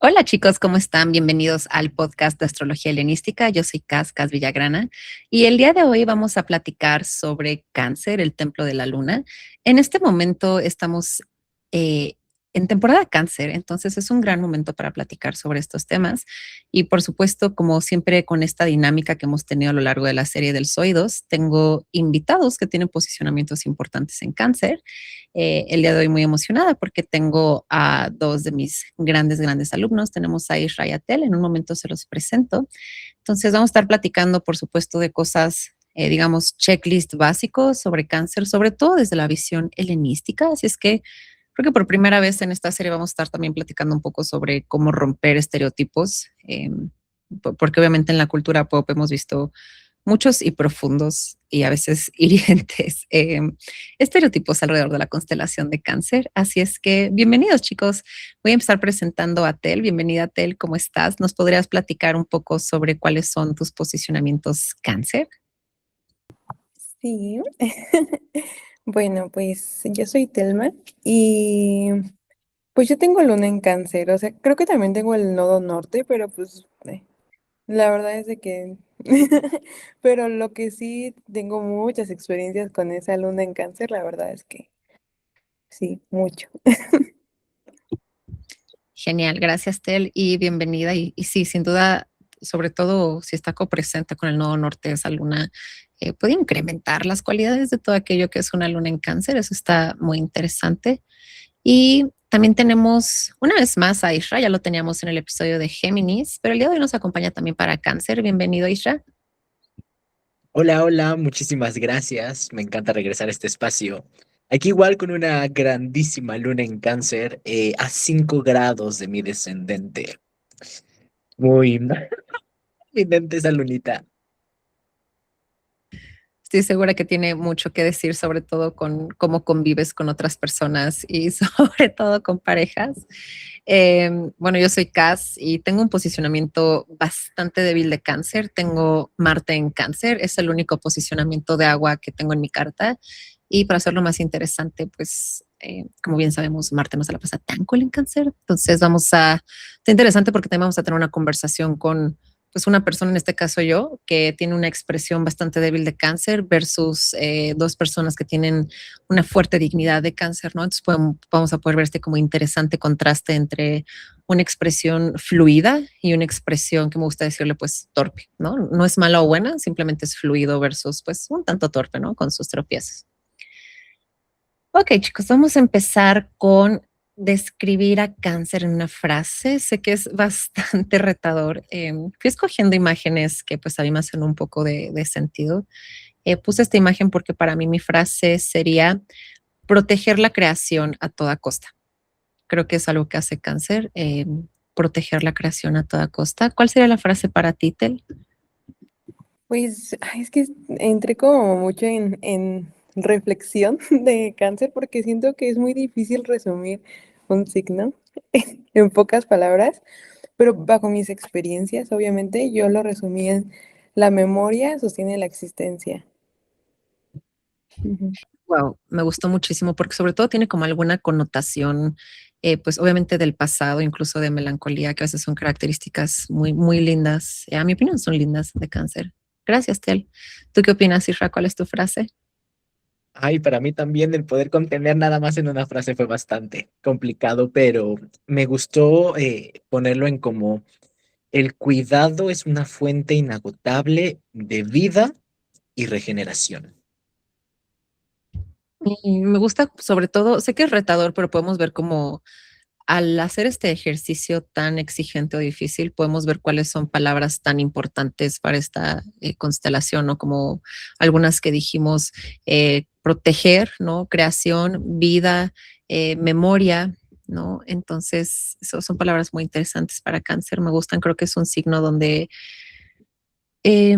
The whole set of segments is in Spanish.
Hola chicos, ¿cómo están? Bienvenidos al podcast de Astrología Helenística. Yo soy Cas Villagrana y el día de hoy vamos a platicar sobre Cáncer, el templo de la luna. En este momento estamos eh, en temporada Cáncer, entonces es un gran momento para platicar sobre estos temas y por supuesto, como siempre con esta dinámica que hemos tenido a lo largo de la serie del Zoidos, tengo invitados que tienen posicionamientos importantes en Cáncer. El día de hoy muy emocionada porque tengo a dos de mis grandes alumnos. Tenemos a Isra y a Tel. En un momento se los presento. Entonces vamos a estar platicando, por supuesto, de cosas, digamos, checklist básicos sobre cáncer, sobre todo desde la visión helenística. Así es que creo que por primera vez en esta serie vamos a estar también platicando un poco sobre cómo romper estereotipos, porque obviamente en la cultura pop hemos visto muchos y profundos y a veces hirientes estereotipos alrededor de la constelación de Cáncer. Así es que bienvenidos chicos. Voy a empezar presentando a Tel. Bienvenida Tel, ¿cómo estás? ¿Nos podrías platicar un poco sobre cuáles son tus posicionamientos Cáncer? Sí, bueno, pues yo soy Telma y pues yo tengo luna en Cáncer, o sea, creo que también tengo el nodo norte, pero pues la verdad es de que, pero lo que sí tengo muchas experiencias con esa luna en Cáncer, la verdad es que sí, mucho. Genial, gracias Tel y bienvenida. Y sí, sin duda, sobre todo si está copresente con el nodo norte de esa luna, puede incrementar las cualidades de todo aquello que es una luna en Cáncer. Eso está muy interesante. Y también tenemos una vez más a Isra, ya lo teníamos en el episodio de Géminis, pero el día de hoy nos acompaña también para Cáncer. Bienvenido, Isra. Hola, hola, muchísimas gracias. Me encanta regresar a este espacio. Aquí igual con una grandísima luna en cáncer a 5 grados de mi descendente. Muy evidente esa lunita. Estoy segura que tiene mucho que decir, sobre todo con cómo convives con otras personas y sobre todo con parejas. Bueno, yo soy Cas y tengo un posicionamiento bastante débil de Cáncer. Tengo Marte en Cáncer, es el único posicionamiento de agua que tengo en mi carta. Y para hacerlo más interesante, pues, como bien sabemos, Marte no se la pasa tan cool en Cáncer. Entonces está interesante porque también vamos a tener una conversación con pues una persona, en este caso yo, que tiene una expresión bastante débil de cáncer versus dos personas que tienen una fuerte dignidad de cáncer, ¿no? Entonces vamos a poder ver este como interesante contraste entre una expresión fluida y una expresión que me gusta decirle pues torpe, ¿no? No es mala o buena, simplemente es fluido versus pues un tanto torpe, ¿no? Con sus tropiezos. Ok, chicos, vamos a empezar con describir a cáncer en una frase. Sé que es bastante retador. Fui escogiendo imágenes que pues a mí me hacen un poco de sentido. Puse esta imagen porque para mí mi frase sería proteger la creación a toda costa. Creo que es algo que hace cáncer, proteger la creación a toda costa. ¿Cuál sería la frase para ti, Tel? Pues es que entré como mucho en reflexión de Cáncer porque siento que es muy difícil resumir un signo en pocas palabras. Pero bajo mis experiencias, obviamente, yo lo resumí en la memoria sostiene la existencia. Ujú. Wow, me gustó muchísimo porque sobre todo tiene como alguna connotación, pues obviamente del pasado, incluso de melancolía, que a veces son características muy lindas. A mi opinión son lindas de cáncer. Gracias, Tel. ¿Tú qué opinas, Isra? ¿Cuál es tu frase? Ay, para mí también el poder contener nada más en una frase fue bastante complicado, pero me gustó ponerlo en como el cuidado es una fuente inagotable de vida y regeneración. Y me gusta sobre todo, sé que es retador, pero podemos ver cómo al hacer este ejercicio tan exigente o difícil, podemos ver cuáles son palabras tan importantes para esta constelación, ¿no? Como algunas que dijimos, proteger, ¿no? Creación, vida, memoria, ¿no? Entonces, eso son palabras muy interesantes para cáncer, me gustan, creo que es un signo donde eh,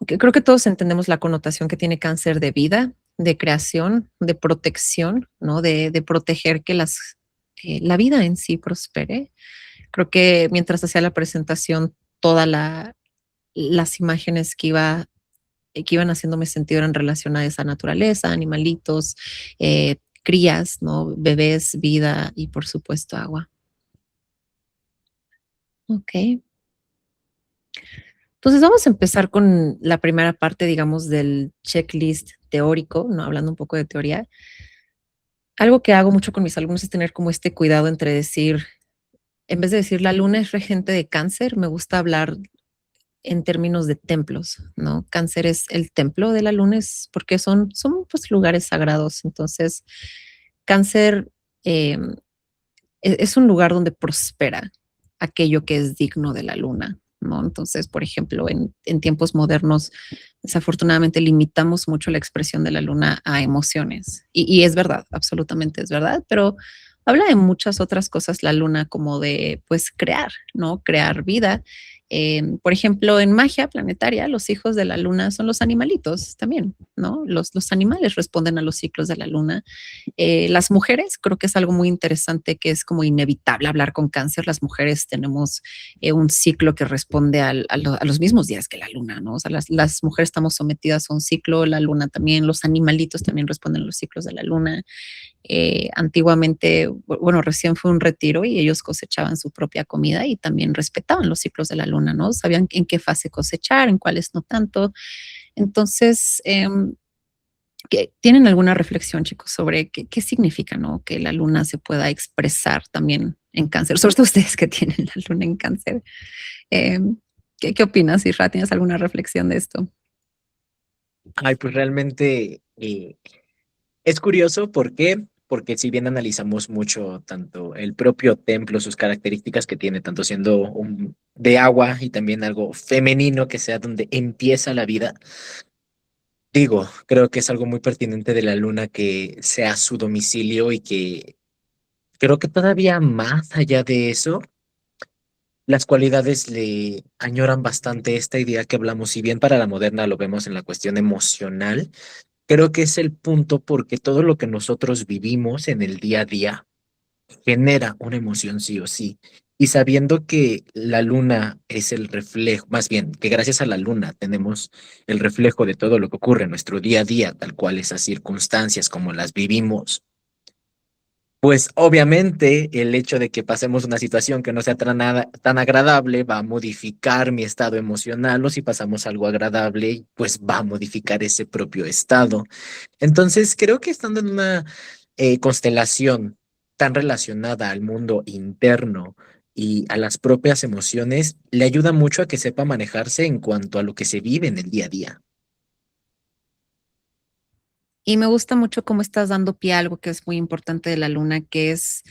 creo que todos entendemos la connotación que tiene cáncer de vida, de creación, de protección, ¿no? De proteger que la vida en sí prospere. Creo que mientras hacía la presentación, todas las imágenes que iban haciéndome sentido eran relacionadas a naturaleza, animalitos, crías, ¿no? Bebés, vida y por supuesto agua. Ok. Entonces vamos a empezar con la primera parte, digamos, del checklist teórico, ¿no? Hablando un poco de teoría. Algo que hago mucho con mis alumnos es tener como este cuidado entre decir, en vez de decir la luna es regente de cáncer, me gusta hablar en términos de templos, ¿no? Cáncer es el templo de la luna, es porque son pues lugares sagrados. Entonces, cáncer eh, es un lugar donde prospera aquello que es digno de la luna, ¿no? Entonces, por ejemplo, en tiempos modernos, desafortunadamente limitamos mucho la expresión de la luna a emociones. Y es verdad, absolutamente es verdad, pero habla de muchas otras cosas la luna, como de, pues, crear, ¿no? Crear vida. Por ejemplo, en magia planetaria, los hijos de la luna son los animalitos también, ¿no? Los animales responden a los ciclos de la luna. Las mujeres, creo que es algo muy interesante que es como inevitable hablar con cáncer. Las mujeres tenemos un ciclo que responde a los mismos días que la luna, ¿no? O sea, las mujeres estamos sometidas a un ciclo, la luna también, los animalitos también responden a los ciclos de la luna. Antiguamente, bueno, recién fue un retiro y ellos cosechaban su propia comida y también respetaban los ciclos de la luna, ¿no? Sabían en qué fase cosechar, en cuáles no tanto. Entonces, ¿tienen alguna reflexión, chicos, sobre qué significa, ¿no? Que la luna se pueda expresar también en cáncer, sobre todo ustedes que tienen la luna en cáncer. Eh, ¿Qué opinas, Isra? ¿Tienes alguna reflexión de esto? Ay, pues realmente es curioso, ¿por qué? Porque si bien analizamos mucho tanto el propio templo, sus características que tiene, tanto siendo de agua y también algo femenino que sea donde empieza la vida, digo, creo que es algo muy pertinente de la luna que sea su domicilio y que creo que todavía más allá de eso, las cualidades le añoran bastante esta idea que hablamos, si bien para la moderna lo vemos en la cuestión emocional. Creo que es el punto porque todo lo que nosotros vivimos en el día a día genera una emoción sí o sí. Y sabiendo que la luna es el reflejo, más bien, que gracias a la luna tenemos el reflejo de todo lo que ocurre en nuestro día a día, tal cual esas circunstancias como las vivimos, pues obviamente el hecho de que pasemos una situación que no sea tan agradable va a modificar mi estado emocional, o si pasamos algo agradable, pues va a modificar ese propio estado. Entonces, creo que estando en una constelación tan relacionada al mundo interno y a las propias emociones, le ayuda mucho a que sepa manejarse en cuanto a lo que se vive en el día a día. Y me gusta mucho cómo estás dando pie a algo que es muy importante de la luna, que es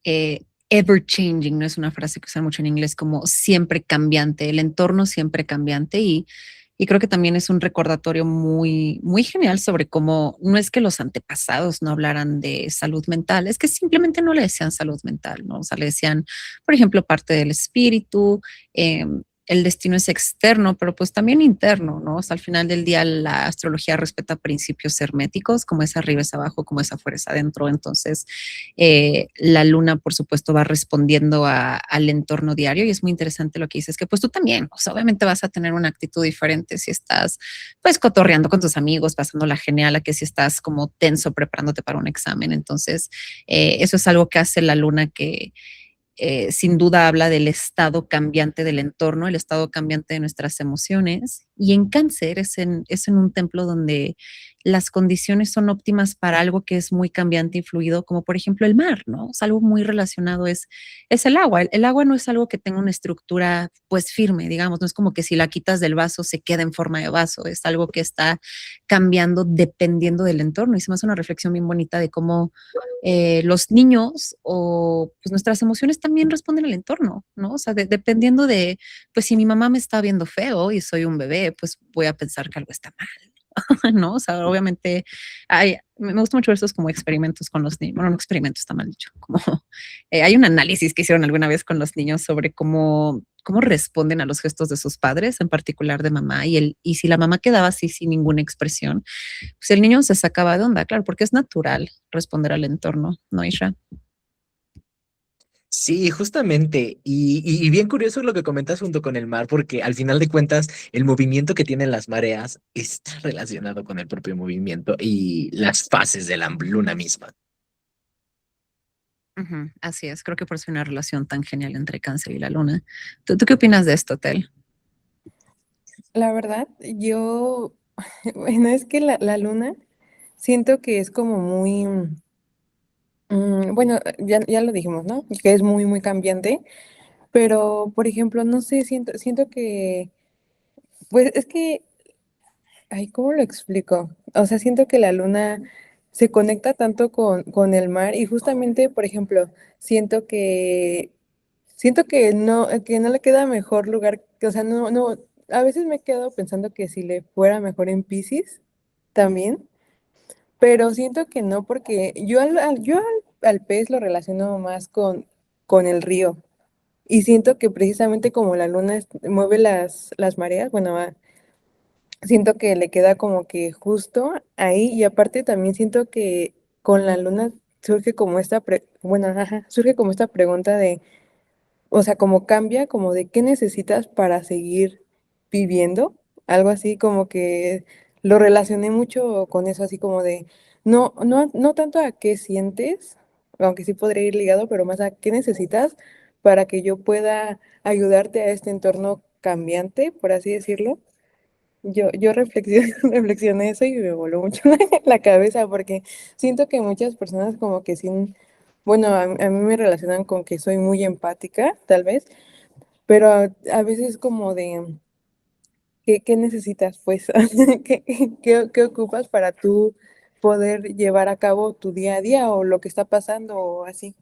ever changing, no es una frase que usan mucho en inglés, como siempre cambiante, el entorno siempre cambiante y creo que también es un recordatorio muy, muy genial sobre cómo no es que los antepasados no hablaran de salud mental, es que simplemente no le decían salud mental, ¿no? O sea, le decían, por ejemplo, parte del espíritu, eh, el destino es externo, pero pues también interno, ¿no? O sea, al final del día la astrología respeta principios herméticos, como es arriba es abajo, como es afuera es adentro. Entonces, la luna, por supuesto, va respondiendo al entorno diario y es muy interesante lo que dices, que pues tú también, o sea, obviamente vas a tener una actitud diferente si estás pues cotorreando con tus amigos, pasándola genial, a que si estás como tenso preparándote para un examen. Entonces, eso es algo que hace la luna que sin duda habla del estado cambiante del entorno, el estado cambiante de nuestras emociones. Y en cáncer es en un templo donde las condiciones son óptimas para algo que es muy cambiante y fluido, como por ejemplo el mar, ¿no? Es algo muy relacionado, es el agua. El agua no es algo que tenga una estructura pues firme, digamos, no es como que si la quitas del vaso se queda en forma de vaso, es algo que está cambiando dependiendo del entorno. Y se me hace una reflexión bien bonita de cómo los niños o pues nuestras emociones también responden al entorno, ¿no? O sea, dependiendo de, pues si mi mamá me está viendo feo y soy un bebé, pues voy a pensar que algo está mal, ¿no? O sea, obviamente me gusta mucho ver esos como experimentos con los niños, bueno, no experimentos, está mal dicho, como hay un análisis que hicieron alguna vez con los niños sobre cómo responden a los gestos de sus padres, en particular de mamá, y si la mamá quedaba así sin ninguna expresión, pues el niño se sacaba de onda, claro, porque es natural responder al entorno, ¿no, Isra? Sí, justamente. Y bien curioso lo que comentas junto con el mar, porque al final de cuentas el movimiento que tienen las mareas está relacionado con el propio movimiento y las fases de la luna misma. Ujú, así es, creo que por eso hay una relación tan genial entre Cáncer y la Luna. ¿Tú qué opinas de esto, Tel? La verdad, yo, bueno, es que la luna siento que es como muy, bueno, ya lo dijimos, ¿no? Que es muy, muy cambiante, pero, por ejemplo, no sé, siento que, pues es que, ay, ¿cómo lo explico? O sea, siento que la luna se conecta tanto con el mar y justamente, por ejemplo, siento que, siento que no le queda mejor lugar, o sea, no, a veces me he quedado pensando que si le fuera mejor en Piscis también, pero siento que no, porque yo al pez lo relaciono más con el río. Y siento que precisamente como la luna mueve las mareas, bueno, siento que le queda como que justo ahí. Y aparte también siento que con la luna surge como bueno, ajá, surge como esta pregunta de, o sea, como cambia, como de qué necesitas para seguir viviendo, algo así como que lo relacioné mucho con eso, así como de, no tanto a qué sientes, aunque sí podría ir ligado, pero más a qué necesitas para que yo pueda ayudarte a este entorno cambiante, por así decirlo. Yo reflexioné, reflexioné eso y me voló mucho la cabeza porque siento que muchas personas como que sin, bueno, a mí me relacionan con que soy muy empática, tal vez, pero a veces como de, ¿qué necesitas pues? ¿Qué ocupas para tú poder llevar a cabo tu día a día o lo que está pasando o así?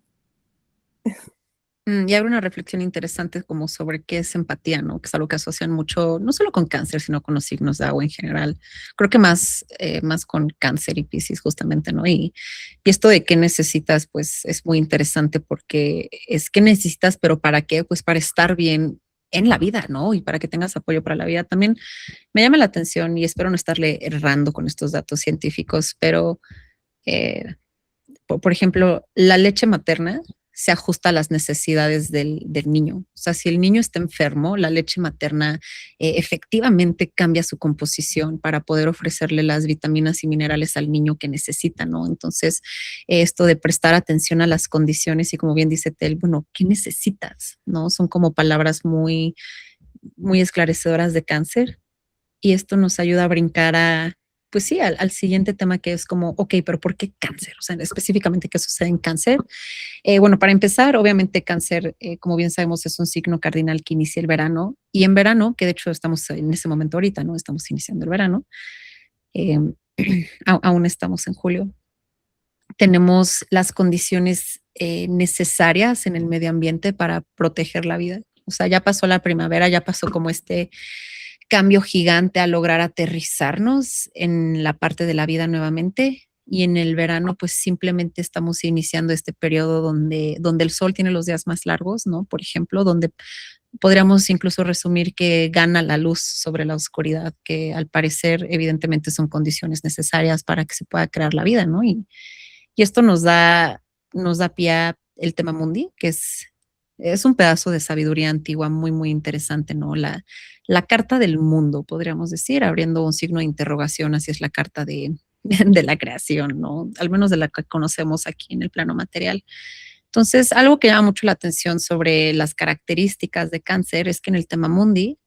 Y abre una reflexión interesante como sobre qué es empatía, ¿no? Que es algo que asocian mucho, no solo con cáncer, sino con los signos de agua en general. Creo que más con cáncer y Piscis justamente, ¿no? Y esto de qué necesitas, pues es muy interesante porque es qué necesitas, pero ¿para qué? Pues para estar bien en la vida, ¿no? Y para que tengas apoyo para la vida. También me llama la atención y espero no estarle errando con estos datos científicos, pero eh, por ejemplo, la leche materna se ajusta a las necesidades del niño. O sea, si el niño está enfermo, la leche materna efectivamente cambia su composición para poder ofrecerle las vitaminas y minerales al niño que necesita, ¿no? Entonces, esto de prestar atención a las condiciones y como bien dice Tel, bueno, ¿qué necesitas? ¿No? Son como palabras muy, muy esclarecedoras de cáncer y esto nos ayuda a brincar a, pues sí, al siguiente tema que es como, ok, pero ¿por qué cáncer? O sea, específicamente qué sucede en cáncer. Bueno, para empezar, obviamente cáncer, como bien sabemos, es un signo cardinal que inicia el verano y en verano, que de hecho estamos en ese momento ahorita, ¿no? Estamos iniciando el verano, eh, aún estamos en julio. Tenemos las condiciones necesarias en el medio ambiente para proteger la vida. O sea, ya pasó la primavera, ya pasó como este cambio gigante a lograr aterrizarnos en la parte de la vida nuevamente. Y en el verano, pues simplemente estamos iniciando este periodo donde el sol tiene los días más largos, ¿no? Por ejemplo, donde podríamos incluso resumir que gana la luz sobre la oscuridad, que al parecer evidentemente son condiciones necesarias para que se pueda crear la vida, ¿no? Y esto nos da pie a el tema mundi, que es un pedazo de sabiduría antigua muy, muy interesante, ¿no? La carta del mundo, podríamos decir, abriendo un signo de interrogación, así es la carta de la creación, ¿no? Al menos de la que conocemos aquí en el plano material. Entonces, algo que llama mucho la atención sobre las características de cáncer es que en el tema mundi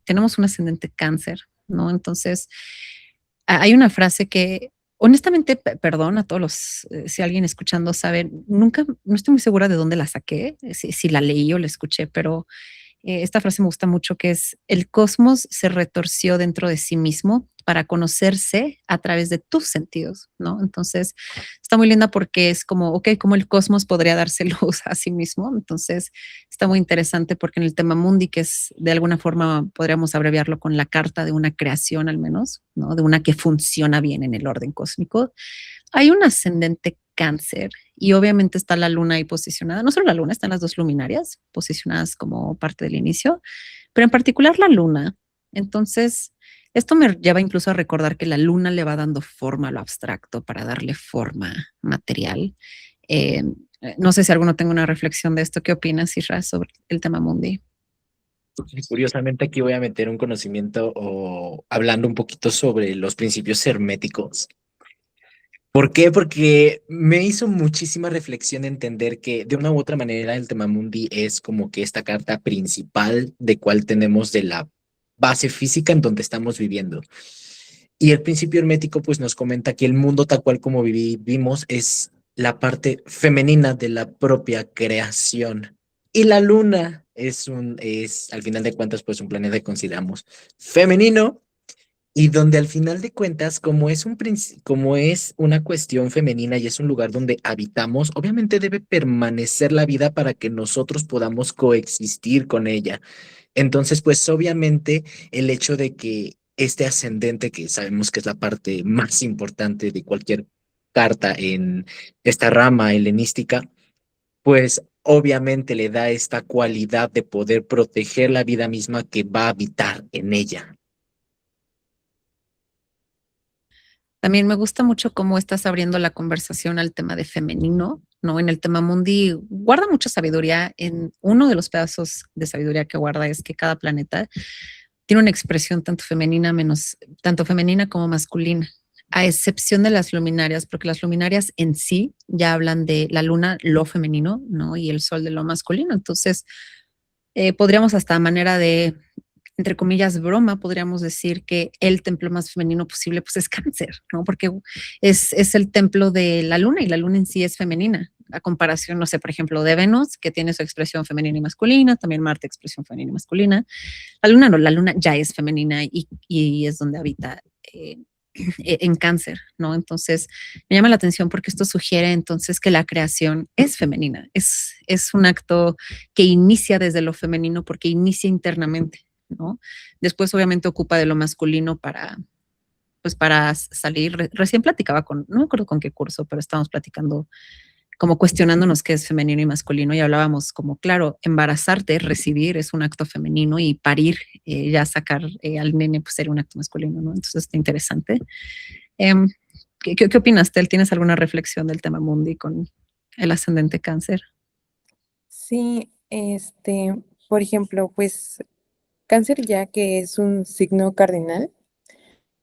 tenemos un ascendente cáncer, ¿no? Entonces, hay una frase que honestamente, perdón a todos los, si alguien escuchando sabe, nunca, no estoy muy segura de dónde la saqué, si la leí o la escuché, pero esta frase me gusta mucho, que es: el cosmos se retorció dentro de sí mismo para conocerse a través de tus sentidos, ¿no? Entonces, está muy linda porque es como, ok, ¿cómo el cosmos podría darse luz a sí mismo? Entonces, está muy interesante porque en el tema mundi, que es de alguna forma, podríamos abreviarlo con la carta de una creación al menos, ¿no? De una que funciona bien en el orden cósmico, hay un ascendente cáncer y obviamente está la luna ahí posicionada, no solo la luna, están las dos luminarias posicionadas como parte del inicio, pero en particular la luna. Entonces, esto me lleva incluso a recordar que la luna le va dando forma a lo abstracto para darle forma material. Eh, no sé si alguno tenga una reflexión de esto. ¿Qué opinas, Isra, sobre el tema mundi? Curiosamente aquí voy a meter un conocimiento o hablando un poquito sobre los principios herméticos. ¿Por qué? Porque me hizo muchísima reflexión entender que de una u otra manera el Temamundi es como que esta carta principal de cuál tenemos de la base física en donde estamos viviendo. Y el principio hermético pues nos comenta que el mundo tal cual como vivimos es la parte femenina de la propia creación. Y la luna es al final de cuentas pues un planeta que consideramos femenino y donde al final de cuentas, como es una cuestión femenina y es un lugar donde habitamos, obviamente debe permanecer la vida para que nosotros podamos coexistir con ella. Entonces, pues obviamente el hecho de que este ascendente, que sabemos que es la parte más importante de cualquier carta en esta rama helenística, pues obviamente le da esta cualidad de poder proteger la vida misma que va a habitar en ella. También me gusta mucho cómo estás abriendo la conversación al tema de femenino, ¿no? En el tema mundi guarda mucha sabiduría. En uno de los pedazos de sabiduría que guarda es que cada planeta tiene una expresión tanto femenina como masculina, a excepción de las luminarias, porque las luminarias en sí ya hablan de la luna, lo femenino, ¿no? Y el sol de lo masculino. Entonces, podríamos hasta a manera de, entre comillas, broma, podríamos decir que el templo más femenino posible, pues es Cáncer, ¿no? Porque es el templo de la luna y la luna en sí es femenina. A comparación, no sé, por ejemplo, de Venus, que tiene su expresión femenina y masculina, también Marte, expresión femenina y masculina. La luna no, la luna ya es femenina y es donde habita en Cáncer, ¿no? Entonces, me llama la atención porque esto sugiere entonces que la creación es femenina, es un acto que inicia desde lo femenino porque inicia internamente, ¿no? Después, obviamente, ocupa de lo masculino pues para salir. Recién platicaba no me acuerdo con qué curso, pero estábamos platicando como cuestionándonos qué es femenino y masculino y hablábamos como, claro, embarazarte, recibir es un acto femenino y parir, ya sacar al nene, pues sería un acto masculino, ¿no? Entonces está interesante. Um, ¿qué opinas, Tel? ¿Tienes alguna reflexión del tema mundi con el ascendente Cáncer? Sí, por ejemplo, pues Cáncer ya que es un signo cardinal,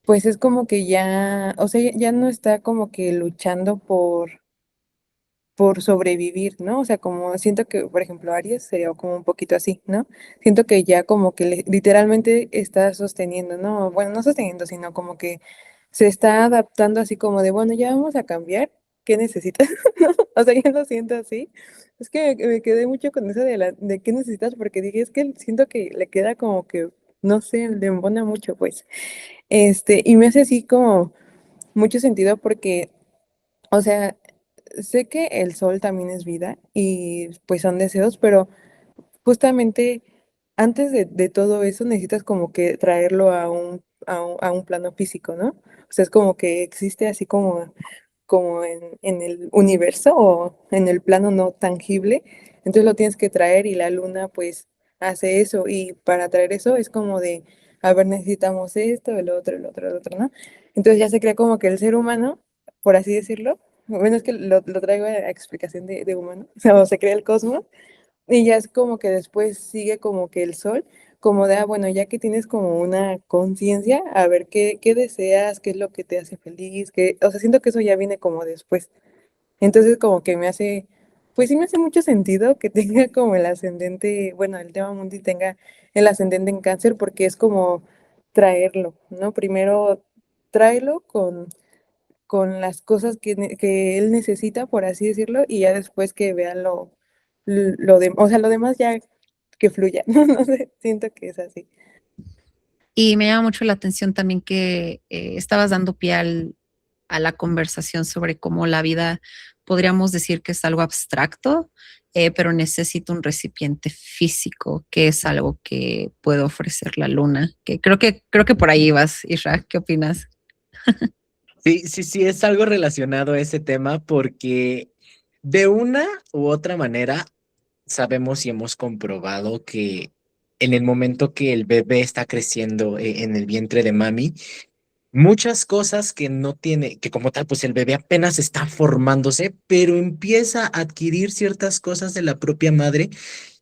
pues es como que ya, o sea, ya no está como que luchando por sobrevivir, ¿no? O sea, como siento que, por ejemplo, Aries sería como un poquito así, ¿no? Siento que ya como que literalmente está sosteniendo, ¿no? Bueno, no sosteniendo, sino como que se está adaptando así como de, bueno, ya vamos a cambiar, ¿qué necesitas? ¿No? O sea, yo lo siento así. Es que me quedé mucho con eso de qué necesitas, porque dije, es que siento que le queda como que, no sé, le embona mucho, pues. Y me hace así como mucho sentido porque, o sea, sé que el sol también es vida y pues son deseos, pero justamente antes de todo eso necesitas como que traerlo a un plano físico, ¿no? O sea, es como que existe así como en el universo o en el plano no tangible, entonces lo tienes que traer y la luna pues hace eso y para traer eso es como de, a ver, necesitamos esto, el otro, ¿no? Entonces ya se crea como que el ser humano, por así decirlo, bueno, es que lo traigo a explicación de humano, o se crea el cosmos y ya es como que después sigue como que el sol, como de, bueno, ya que tienes como una conciencia, a ver qué deseas, qué es lo que te hace feliz, o sea, siento que eso ya viene como después. Entonces como que me hace, pues sí me hace mucho sentido que tenga como el ascendente, bueno, el tema mundi tenga el ascendente en Cáncer, porque es como traerlo, ¿no? Primero tráelo con las cosas que él necesita, por así decirlo, y ya después que vean o sea, lo demás ya que fluya, ¿no? No sé, siento que es así. Y me llama mucho la atención también que estabas dando pie a la conversación sobre cómo la vida podríamos decir que es algo abstracto, pero necesita un recipiente físico, que es algo que puede ofrecer la luna. Que creo que por ahí vas, Isra. ¿Qué opinas? Sí, sí, sí, es algo relacionado a ese tema porque de una u otra manera sabemos y hemos comprobado que en el momento que el bebé está creciendo en el vientre de mami, muchas cosas que no tiene, que como tal, pues el bebé apenas está formándose, pero empieza a adquirir ciertas cosas de la propia madre.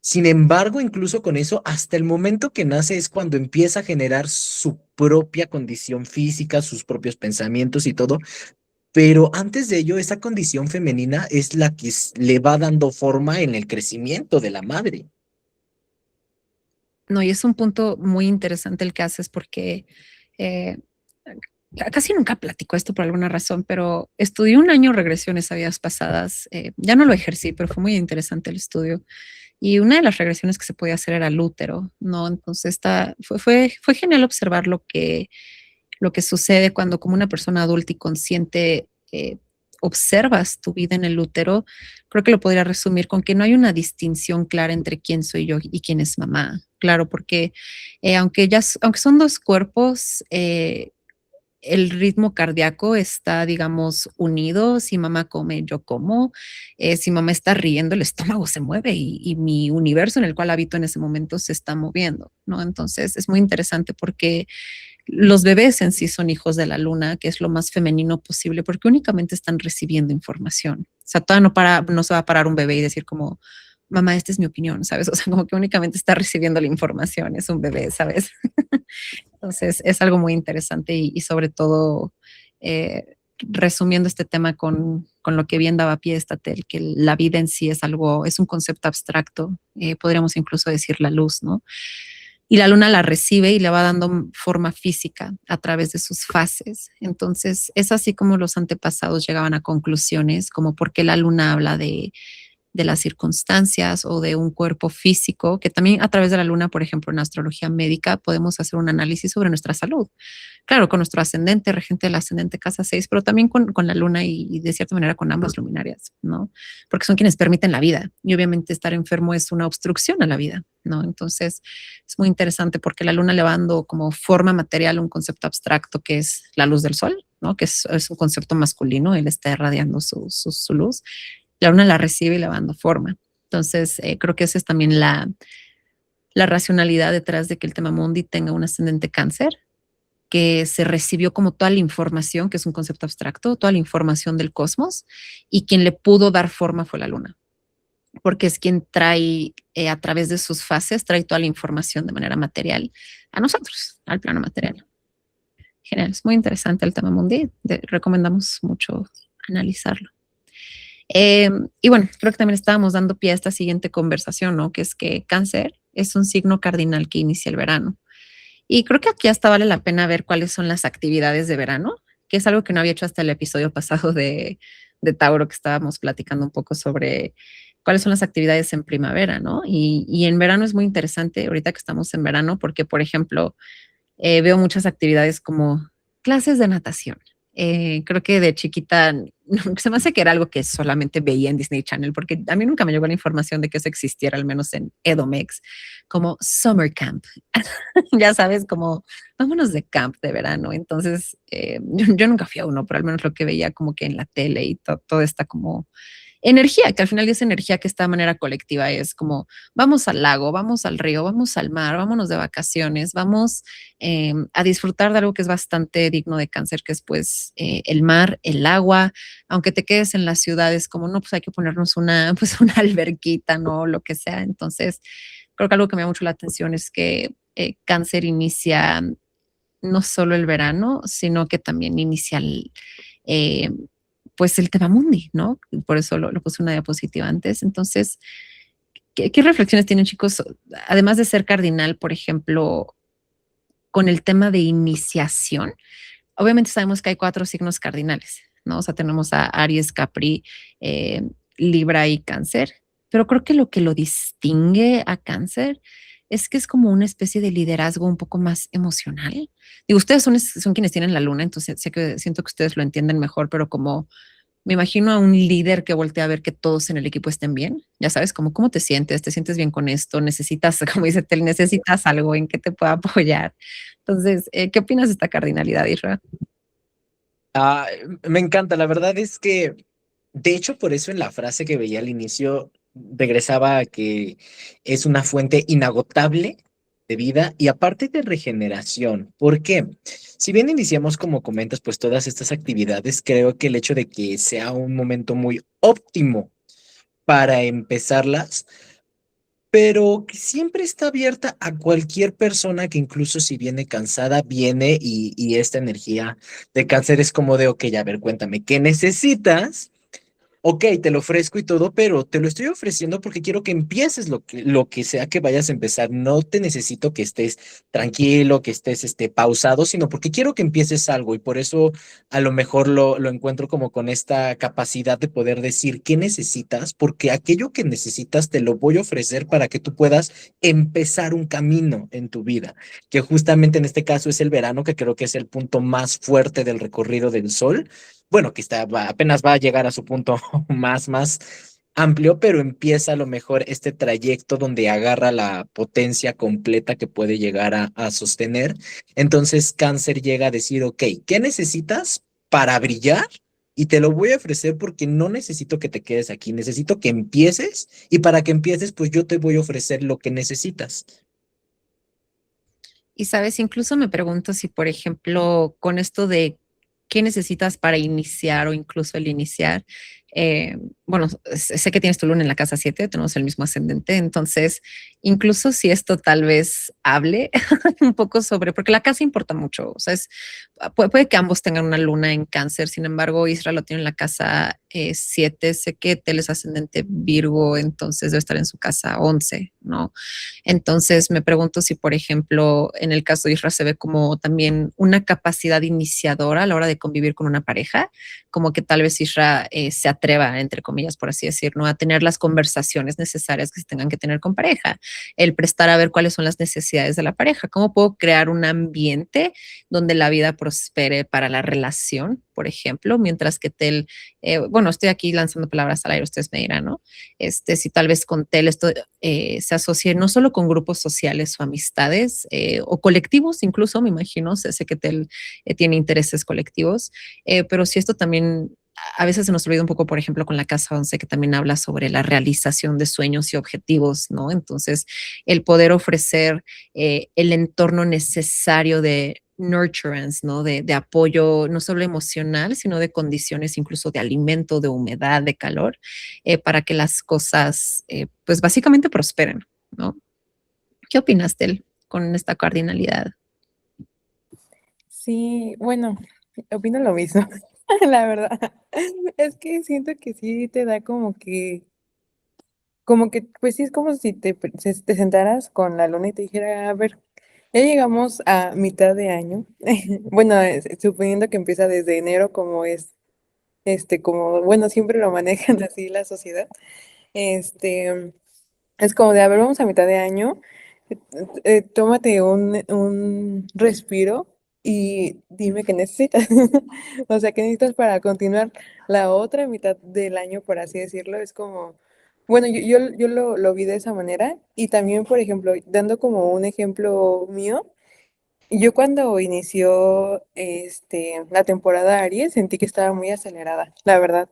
Sin embargo, incluso con eso, hasta el momento que nace es cuando empieza a generar su propia condición física, sus propios pensamientos y todo, pero antes de ello, esa condición femenina es la que le va dando forma en el crecimiento de la madre. No, y es un punto muy interesante el que haces porque eh, casi nunca platico esto por alguna razón, pero estudié un año regresiones a vidas pasadas. Ya no lo ejercí, pero fue muy interesante el estudio. Y una de las regresiones que se podía hacer era el útero, ¿no? Entonces fue genial observar lo que sucede cuando como una persona adulta y consciente observas tu vida en el útero. Creo que lo podría resumir con que no hay una distinción clara entre quién soy yo y quién es mamá. Claro, porque aunque son dos cuerpos, el ritmo cardíaco está, digamos, unido. Si mamá come, yo como. Si mamá está riendo, el estómago se mueve y mi universo en el cual habito en ese momento se está moviendo, ¿no? Entonces es muy interesante porque los bebés en sí son hijos de la luna, que es lo más femenino posible, porque únicamente están recibiendo información. O sea, todavía no se va a parar un bebé y decir como, mamá, esta es mi opinión, ¿sabes? O sea, como que únicamente está recibiendo la información, es un bebé, ¿sabes? Entonces, es algo muy interesante y sobre todo, resumiendo este tema con lo que bien daba pie esta tel, que la vida en sí es algo, es un concepto abstracto, podríamos incluso decir la luz, ¿no? Y la luna la recibe y le va dando forma física a través de sus fases. Entonces, es así como los antepasados llegaban a conclusiones, como por qué la luna habla de las circunstancias o de un cuerpo físico, que también a través de la luna, por ejemplo, en astrología médica, podemos hacer un análisis sobre nuestra salud. Claro, con nuestro ascendente, regente del ascendente casa 6, pero también con la luna y de cierta manera con ambas luminarias, ¿no? Porque son quienes permiten la vida y obviamente estar enfermo es una obstrucción a la vida, ¿no? Entonces es muy interesante porque la luna le va dando como forma material un concepto abstracto que es la luz del sol, ¿no? Que es un concepto masculino, él está irradiando su luz, la luna la recibe y le va dando forma. Entonces, creo que esa es también la racionalidad detrás de que el tema mundi tenga un ascendente cáncer, que se recibió como toda la información, que es un concepto abstracto, toda la información del cosmos, y quien le pudo dar forma fue la luna, porque es quien trae a través de sus fases, trae toda la información de manera material a nosotros, al plano material. Genial, es muy interesante el tema mundi, recomendamos mucho analizarlo. Y bueno, creo que también estábamos dando pie a esta siguiente conversación, ¿no? Que es que cáncer es un signo cardinal que inicia el verano. Y creo que aquí hasta vale la pena ver cuáles son las actividades de verano, que es algo que no había hecho hasta el episodio pasado de Tauro, que estábamos platicando un poco sobre cuáles son las actividades en primavera, ¿no? Y en verano es muy interesante, ahorita que estamos en verano, porque, por ejemplo, veo muchas actividades como clases de natación. Creo que de chiquita se me hace que era algo que solamente veía en Disney Channel, porque a mí nunca me llegó la información de que eso existiera, al menos en Edomex, como Summer Camp. Ya sabes, como vámonos de camp de verano. Entonces, yo nunca fui a uno, pero al menos lo que veía como que en la tele y todo está como energía, que al final es energía que está de manera colectiva, es como vamos al lago, vamos al río, vamos al mar, vámonos de vacaciones, vamos a disfrutar de algo que es bastante digno de cáncer, que es pues el mar, el agua, aunque te quedes en las ciudades, como no, pues hay que ponernos una, pues una alberquita, ¿no? Lo que sea. Entonces, creo que algo que me da mucho la atención es que cáncer inicia no solo el verano, sino que también inicia eh, pues el tema mundi, ¿no? Por eso lo puse una diapositiva antes. Entonces, ¿qué reflexiones tienen, chicos? Además de ser cardinal, por ejemplo, con el tema de iniciación. Obviamente sabemos que hay 4 signos cardinales, ¿no? O sea, tenemos a Aries, Capri, Libra y Cáncer, pero creo que lo que lo distingue a Cáncer es que es como una especie de liderazgo un poco más emocional. Digo, ustedes son quienes tienen la luna, entonces siento que ustedes lo entienden mejor, pero como me imagino a un líder que voltea a ver que todos en el equipo estén bien. Ya sabes, como cómo te sientes bien con esto, necesitas, como dice Tel, necesitas algo en que te pueda apoyar. Entonces, ¿qué opinas de esta cardinalidad, Isra? Ah, me encanta, la verdad es que, de hecho, por eso en la frase que veía al inicio, regresaba a que es una fuente inagotable de vida y aparte de regeneración. ¿Por qué? Si bien iniciamos, como comentas, pues todas estas actividades, creo que el hecho de que sea un momento muy óptimo para empezarlas, pero que siempre está abierta a cualquier persona que incluso si viene cansada, viene y esta energía de cáncer es como de, ok, a ver, cuéntame, ¿qué necesitas? Ok, te lo ofrezco y todo, pero te lo estoy ofreciendo porque quiero que empieces lo que sea que vayas a empezar. No te necesito que estés tranquilo, que estés pausado, sino porque quiero que empieces algo y por eso a lo mejor lo encuentro como con esta capacidad de poder decir qué necesitas, porque aquello que necesitas te lo voy a ofrecer para que tú puedas empezar un camino en tu vida, que justamente en este caso es el verano, que creo que es el punto más fuerte del recorrido del sol, bueno, que apenas va a llegar a su punto más amplio, pero empieza a lo mejor este trayecto donde agarra la potencia completa que puede llegar a sostener. Entonces, Cáncer llega a decir, ok, ¿qué necesitas para brillar? Y te lo voy a ofrecer porque no necesito que te quedes aquí, necesito que empieces y para que empieces, pues yo te voy a ofrecer lo que necesitas. Y sabes, incluso me pregunto si, por ejemplo, con esto de qué necesitas para iniciar o incluso el iniciar, bueno, sé que tienes tu luna en la casa 7, tenemos el mismo ascendente, entonces, incluso si esto tal vez hable un poco sobre, porque la casa importa mucho, o sea, puede que ambos tengan una luna en cáncer, sin embargo, Israel lo tiene en la casa 7, sé que Tel es ascendente Virgo, entonces debe estar en su casa 11, ¿no? Entonces me pregunto si, por ejemplo, en el caso de Isra se ve como también una capacidad iniciadora a la hora de convivir con una pareja, como que tal vez Isra se atreva, entre comillas, por así decir, ¿no? A tener las conversaciones necesarias que se tengan que tener con pareja, el prestar a ver cuáles son las necesidades de la pareja, cómo puedo crear un ambiente donde la vida prospere para la relación, por ejemplo, mientras que Tel, bueno, estoy aquí lanzando palabras al aire, ustedes me dirán, ¿no? Si tal vez con Tel esto se asocie no solo con grupos sociales o amistades o colectivos, incluso me imagino, sé que Tel tiene intereses colectivos, pero si esto también a veces se nos olvida un poco, por ejemplo, con la Casa 11, que también habla sobre la realización de sueños y objetivos, ¿no? Entonces, el poder ofrecer el entorno necesario de nurturance, ¿no? De apoyo, no solo emocional, sino de condiciones incluso de alimento, de humedad, de calor, para que las cosas, pues básicamente prosperen, ¿no? ¿Qué opinas, Tel, con esta cardinalidad? Sí, bueno, opino lo mismo, la verdad. Es que siento que sí te da como que, pues sí, es como si te sentaras con la luna y te dijera, a ver, ya llegamos a mitad de año. Bueno, suponiendo que empieza desde enero, como es, como, bueno, siempre lo manejan así la sociedad. Este, es como de, a ver, vamos a mitad de año, tómate un respiro y dime qué necesitas. O sea, qué necesitas para continuar la otra mitad del año, por así decirlo. Es como, bueno, yo lo vi de esa manera y también, por ejemplo, dando como un ejemplo mío, yo cuando inició la temporada Aries sentí que estaba muy acelerada, la verdad,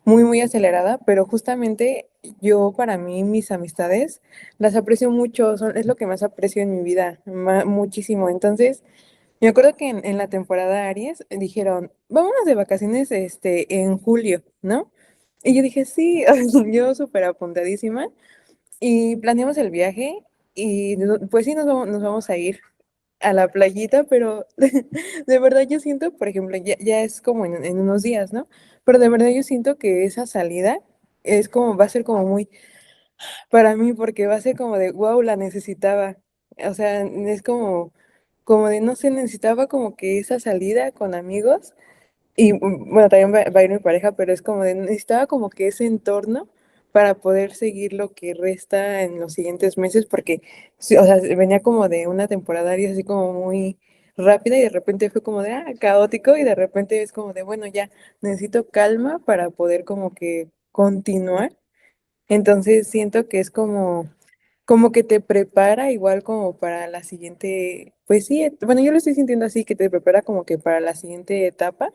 muy acelerada, pero justamente yo para mí mis amistades las aprecio mucho, es lo que más aprecio en mi vida, muchísimo. Entonces, me acuerdo que en la temporada Aries dijeron, vámonos de vacaciones en julio, ¿no? Y yo dije, sí, yo súper apuntadísima y planeamos el viaje y pues sí nos vamos a ir a la playita, pero de verdad yo siento, por ejemplo, ya es como en unos días, ¿no? Pero de verdad yo siento que esa salida es como, va a ser como muy para mí, porque va a ser como de, wow, la necesitaba. O sea, es como de, no sé, necesitaba como que esa salida con amigos y bueno, también va a ir mi pareja, pero es como de, necesitaba como que ese entorno para poder seguir lo que resta en los siguientes meses, porque, sí, o sea, venía como de una temporada y así como muy rápida y de repente fue como de, caótico y de repente es como de, bueno, ya necesito calma para poder como que continuar. Entonces siento que es como que te prepara igual como para la siguiente, pues sí, bueno, yo lo estoy sintiendo así, que te prepara como que para la siguiente etapa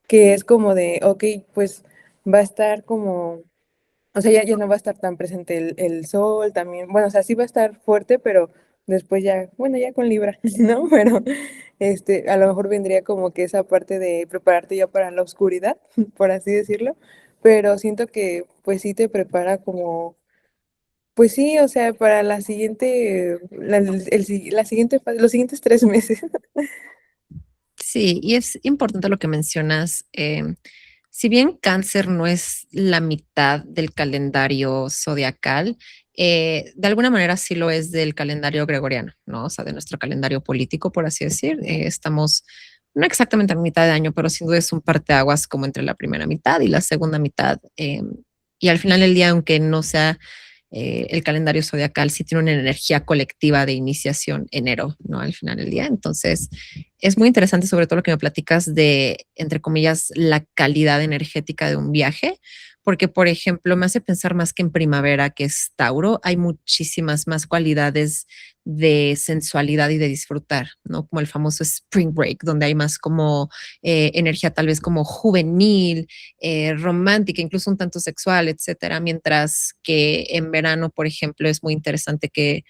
que es como de, ok, pues va a estar como, o sea, ya no va a estar tan presente el sol también, bueno, o sea, sí va a estar fuerte, pero después ya, bueno, ya con Libra, ¿no? Pero a lo mejor vendría como que esa parte de prepararte ya para la oscuridad, por así decirlo, pero siento que pues sí te prepara Pues sí, o sea, para la siguiente, la siguiente, los siguientes 3 meses. Sí, y es importante lo que mencionas. Si bien cáncer no es la mitad del calendario zodiacal, de alguna manera sí lo es del calendario gregoriano, ¿no? O sea, de nuestro calendario político, por así decir. Estamos no exactamente a mitad de año, pero sin duda es un parteaguas como entre la primera mitad y la segunda mitad. Y al final del día, aunque no sea el calendario zodiacal, sí tiene una energía colectiva de iniciación enero, ¿no? Al final del día. Entonces, es muy interesante sobre todo lo que me platicas de, entre comillas, la calidad energética de un viaje, porque, por ejemplo, me hace pensar más que en primavera, que es Tauro, hay muchísimas más cualidades de sensualidad y de disfrutar, ¿no? Como el famoso Spring Break, donde hay más como energía tal vez como juvenil, romántica, incluso un tanto sexual, etcétera, mientras que en verano, por ejemplo, es muy interesante que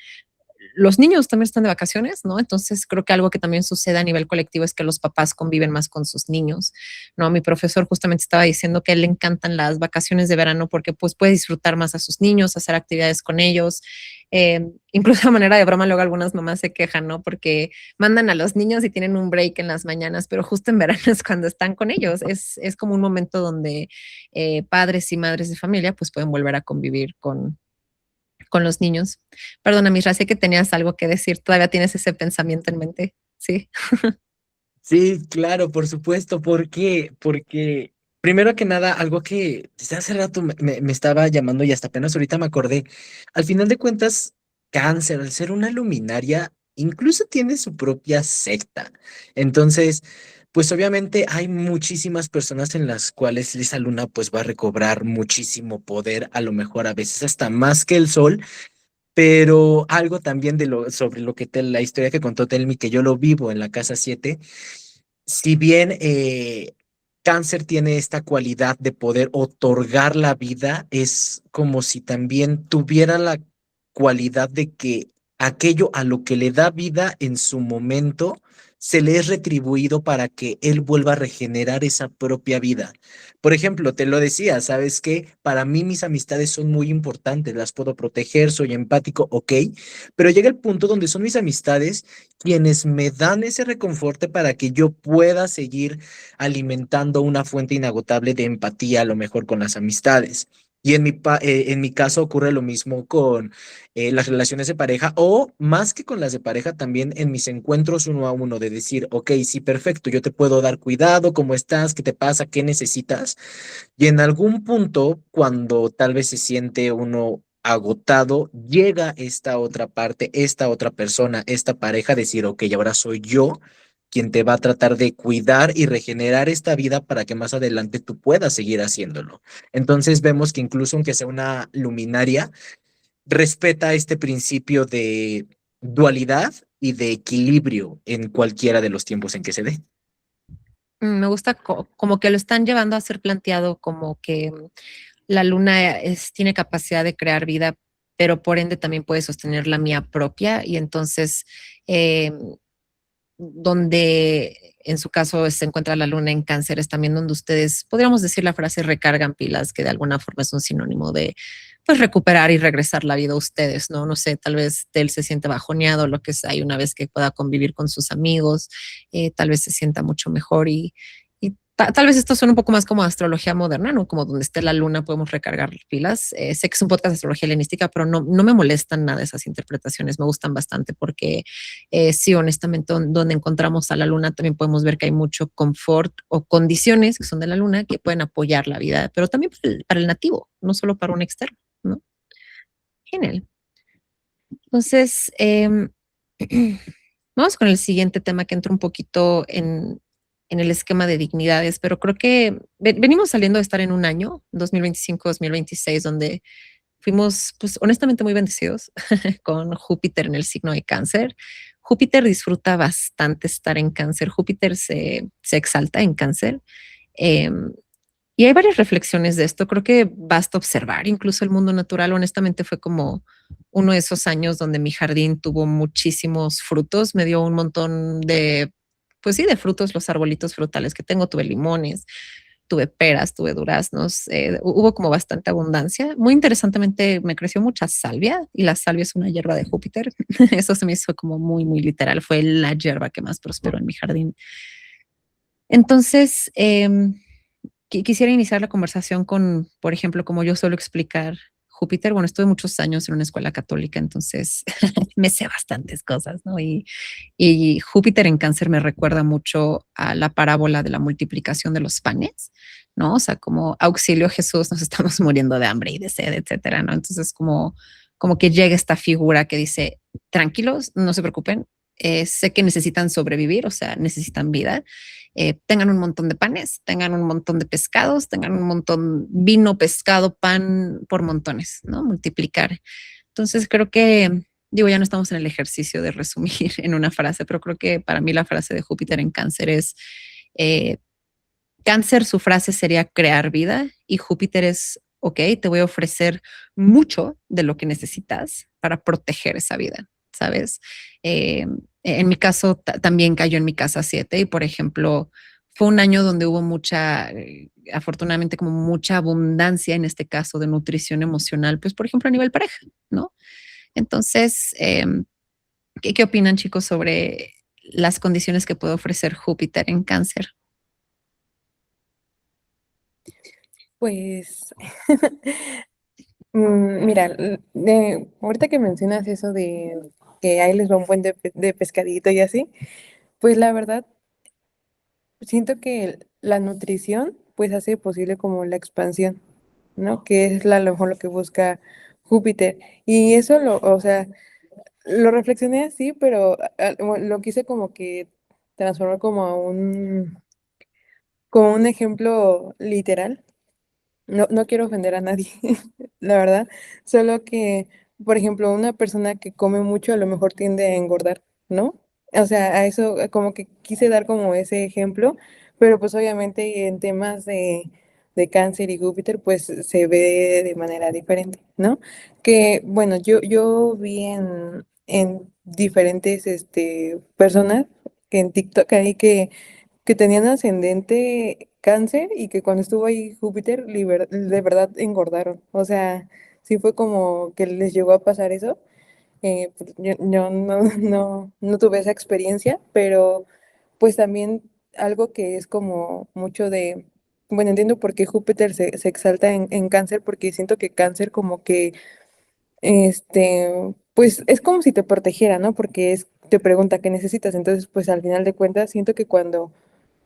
los niños también están de vacaciones, ¿no? Entonces creo que algo que también sucede a nivel colectivo es que los papás conviven más con sus niños, ¿no? Mi profesor justamente estaba diciendo que a él le encantan las vacaciones de verano porque pues puede disfrutar más a sus niños, hacer actividades con ellos. Incluso a manera de broma luego algunas mamás se quejan, ¿no? Porque mandan a los niños y tienen un break en las mañanas, pero justo en verano es cuando están con ellos. Es como un momento donde padres y madres de familia pues pueden volver a convivir con los niños. Perdona, Misra, sé que tenías algo que decir, todavía tienes ese pensamiento en mente, ¿sí? Sí, claro, por supuesto. ¿Por qué? Porque, primero que nada, algo que desde hace rato me estaba llamando y hasta apenas ahorita me acordé. Al final de cuentas, Cáncer, al ser una luminaria, incluso tiene su propia secta. Entonces, pues obviamente hay muchísimas personas en las cuales esa luna pues va a recobrar muchísimo poder, a lo mejor a veces hasta más que el sol. Pero algo también sobre lo que la historia que contó Telmi, que yo lo vivo en la casa 7. Si bien Cáncer tiene esta cualidad de poder otorgar la vida, es como si también tuviera la cualidad de que aquello a lo que le da vida en su momento se le es retribuido para que él vuelva a regenerar esa propia vida. Por ejemplo, te lo decía, ¿sabes qué? Para mí mis amistades son muy importantes, las puedo proteger, soy empático, ok, pero llega el punto donde son mis amistades quienes me dan ese reconforte para que yo pueda seguir alimentando una fuente inagotable de empatía, a lo mejor con las amistades. Y en mi caso ocurre lo mismo con las relaciones de pareja o más que con las de pareja, también en mis encuentros uno a uno, de decir, ok, sí, perfecto, yo te puedo dar cuidado, ¿cómo estás? ¿Qué te pasa? ¿Qué necesitas? Y en algún punto, cuando tal vez se siente uno agotado, llega esta otra parte, esta otra persona, esta pareja, a decir, ok, ahora soy yo quien te va a tratar de cuidar y regenerar esta vida para que más adelante tú puedas seguir haciéndolo. Entonces vemos que incluso aunque sea una luminaria, respeta este principio de dualidad y de equilibrio en cualquiera de los tiempos en que se dé. Me gusta como que lo están llevando a ser planteado como que la luna tiene capacidad de crear vida, pero por ende también puede sostener la mía propia y entonces eh, donde en su caso se encuentra la luna en cáncer, es también donde ustedes, podríamos decir la frase recargan pilas, que de alguna forma es un sinónimo de pues recuperar y regresar la vida a ustedes, ¿no? No sé, tal vez él se siente bajoneado, lo que sea, y una vez que pueda convivir con sus amigos, tal vez se sienta mucho mejor y tal vez esto suena un poco más como astrología moderna, ¿no? Como donde esté la luna podemos recargar pilas. Sé que es un podcast de astrología helenística, pero no me molestan nada esas interpretaciones, me gustan bastante porque sí, honestamente, donde encontramos a la luna también podemos ver que hay mucho confort o condiciones que son de la luna que pueden apoyar la vida, pero también para el nativo, no solo para un externo, ¿no? Genial. Entonces, vamos con el siguiente tema que entra un poquito en el esquema de dignidades, pero creo que venimos saliendo de estar en un año, 2025-2026, donde fuimos, pues honestamente, muy bendecidos con Júpiter en el signo de cáncer. Júpiter disfruta bastante estar en cáncer, Júpiter se exalta en cáncer. Eh, y hay varias reflexiones de esto. Creo que basta observar incluso el mundo natural. Honestamente, fue como uno de esos años donde mi jardín tuvo muchísimos frutos. Me dio un montón de, pues sí, de frutos, los arbolitos frutales que tengo. Tuve limones, tuve peras, tuve duraznos, hubo como bastante abundancia. Muy interesantemente me creció mucha salvia y la salvia es una hierba de Júpiter. Eso se me hizo como muy, muy literal. Fue la hierba que más prosperó en mi jardín. Entonces, quisiera iniciar la conversación con, por ejemplo, como yo suelo explicar Júpiter. Bueno, estuve muchos años en una escuela católica, entonces me sé bastantes cosas, ¿no? Y Júpiter en Cáncer me recuerda mucho a la parábola de la multiplicación de los panes, ¿no? O sea, como auxilio Jesús, nos estamos muriendo de hambre y de sed, etcétera, ¿no? Entonces, como que llega esta figura que dice, tranquilos, no se preocupen, sé que necesitan sobrevivir, o sea, necesitan vida. Tengan un montón de panes, tengan un montón de pescados, tengan un montón vino, pescado, pan por montones, ¿no? Multiplicar. Entonces creo que, digo, ya no estamos en el ejercicio de resumir en una frase, pero creo que para mí la frase de Júpiter en Cáncer es, eh, Cáncer, su frase sería crear vida y Júpiter es, ok, te voy a ofrecer mucho de lo que necesitas para proteger esa vida, ¿sabes? Eh, en mi caso, también cayó en mi casa 7 y, por ejemplo, fue un año donde hubo mucha, afortunadamente, como mucha abundancia en este caso de nutrición emocional, pues, por ejemplo, a nivel pareja, ¿no? Entonces, ¿qué opinan, chicos, sobre las condiciones que puede ofrecer Júpiter en Cáncer? Pues, mira, ahorita que mencionas eso de que ahí les va un buen de pescadito y así, pues la verdad, siento que la nutrición pues hace posible como la expansión, ¿no? Que es a lo mejor lo que busca Júpiter. Y eso o sea, lo reflexioné así, pero bueno, lo quise como que transformar como un ejemplo literal. No, no quiero ofender a nadie, la verdad. Solo que, por ejemplo, una persona que come mucho a lo mejor tiende a engordar, ¿no? O sea, a eso como que quise dar como ese ejemplo, pero pues obviamente en temas de cáncer y Júpiter, pues se ve de manera diferente, ¿no? Que bueno, yo vi en diferentes personas que en TikTok ahí que tenían ascendente cáncer y que cuando estuvo ahí Júpiter, de verdad engordaron. O sea, sí fue como que les llegó a pasar eso. Pues, yo no tuve esa experiencia, pero pues también algo que es como mucho de, bueno, entiendo por qué Júpiter se exalta en cáncer, porque siento que cáncer como que, pues es como si te protegiera, ¿no? Porque te pregunta qué necesitas. Entonces, pues al final de cuentas, siento que cuando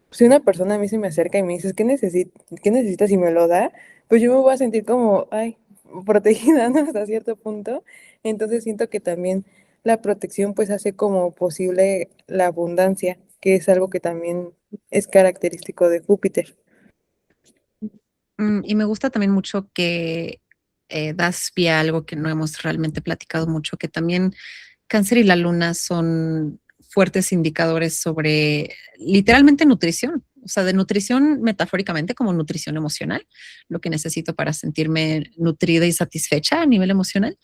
si una persona a mí se me acerca y me dices, qué necesitas y me lo da? Pues yo me voy a sentir como, ay, protegida, ¿no? Hasta cierto punto. Entonces siento que también la protección pues hace como posible la abundancia, que es algo que también es característico de Júpiter. Y me gusta también mucho que das pie a algo que no hemos realmente platicado mucho, que también Cáncer y la Luna son fuertes indicadores sobre literalmente nutrición, o sea, de nutrición metafóricamente como nutrición emocional, lo que necesito para sentirme nutrida y satisfecha a nivel emocional,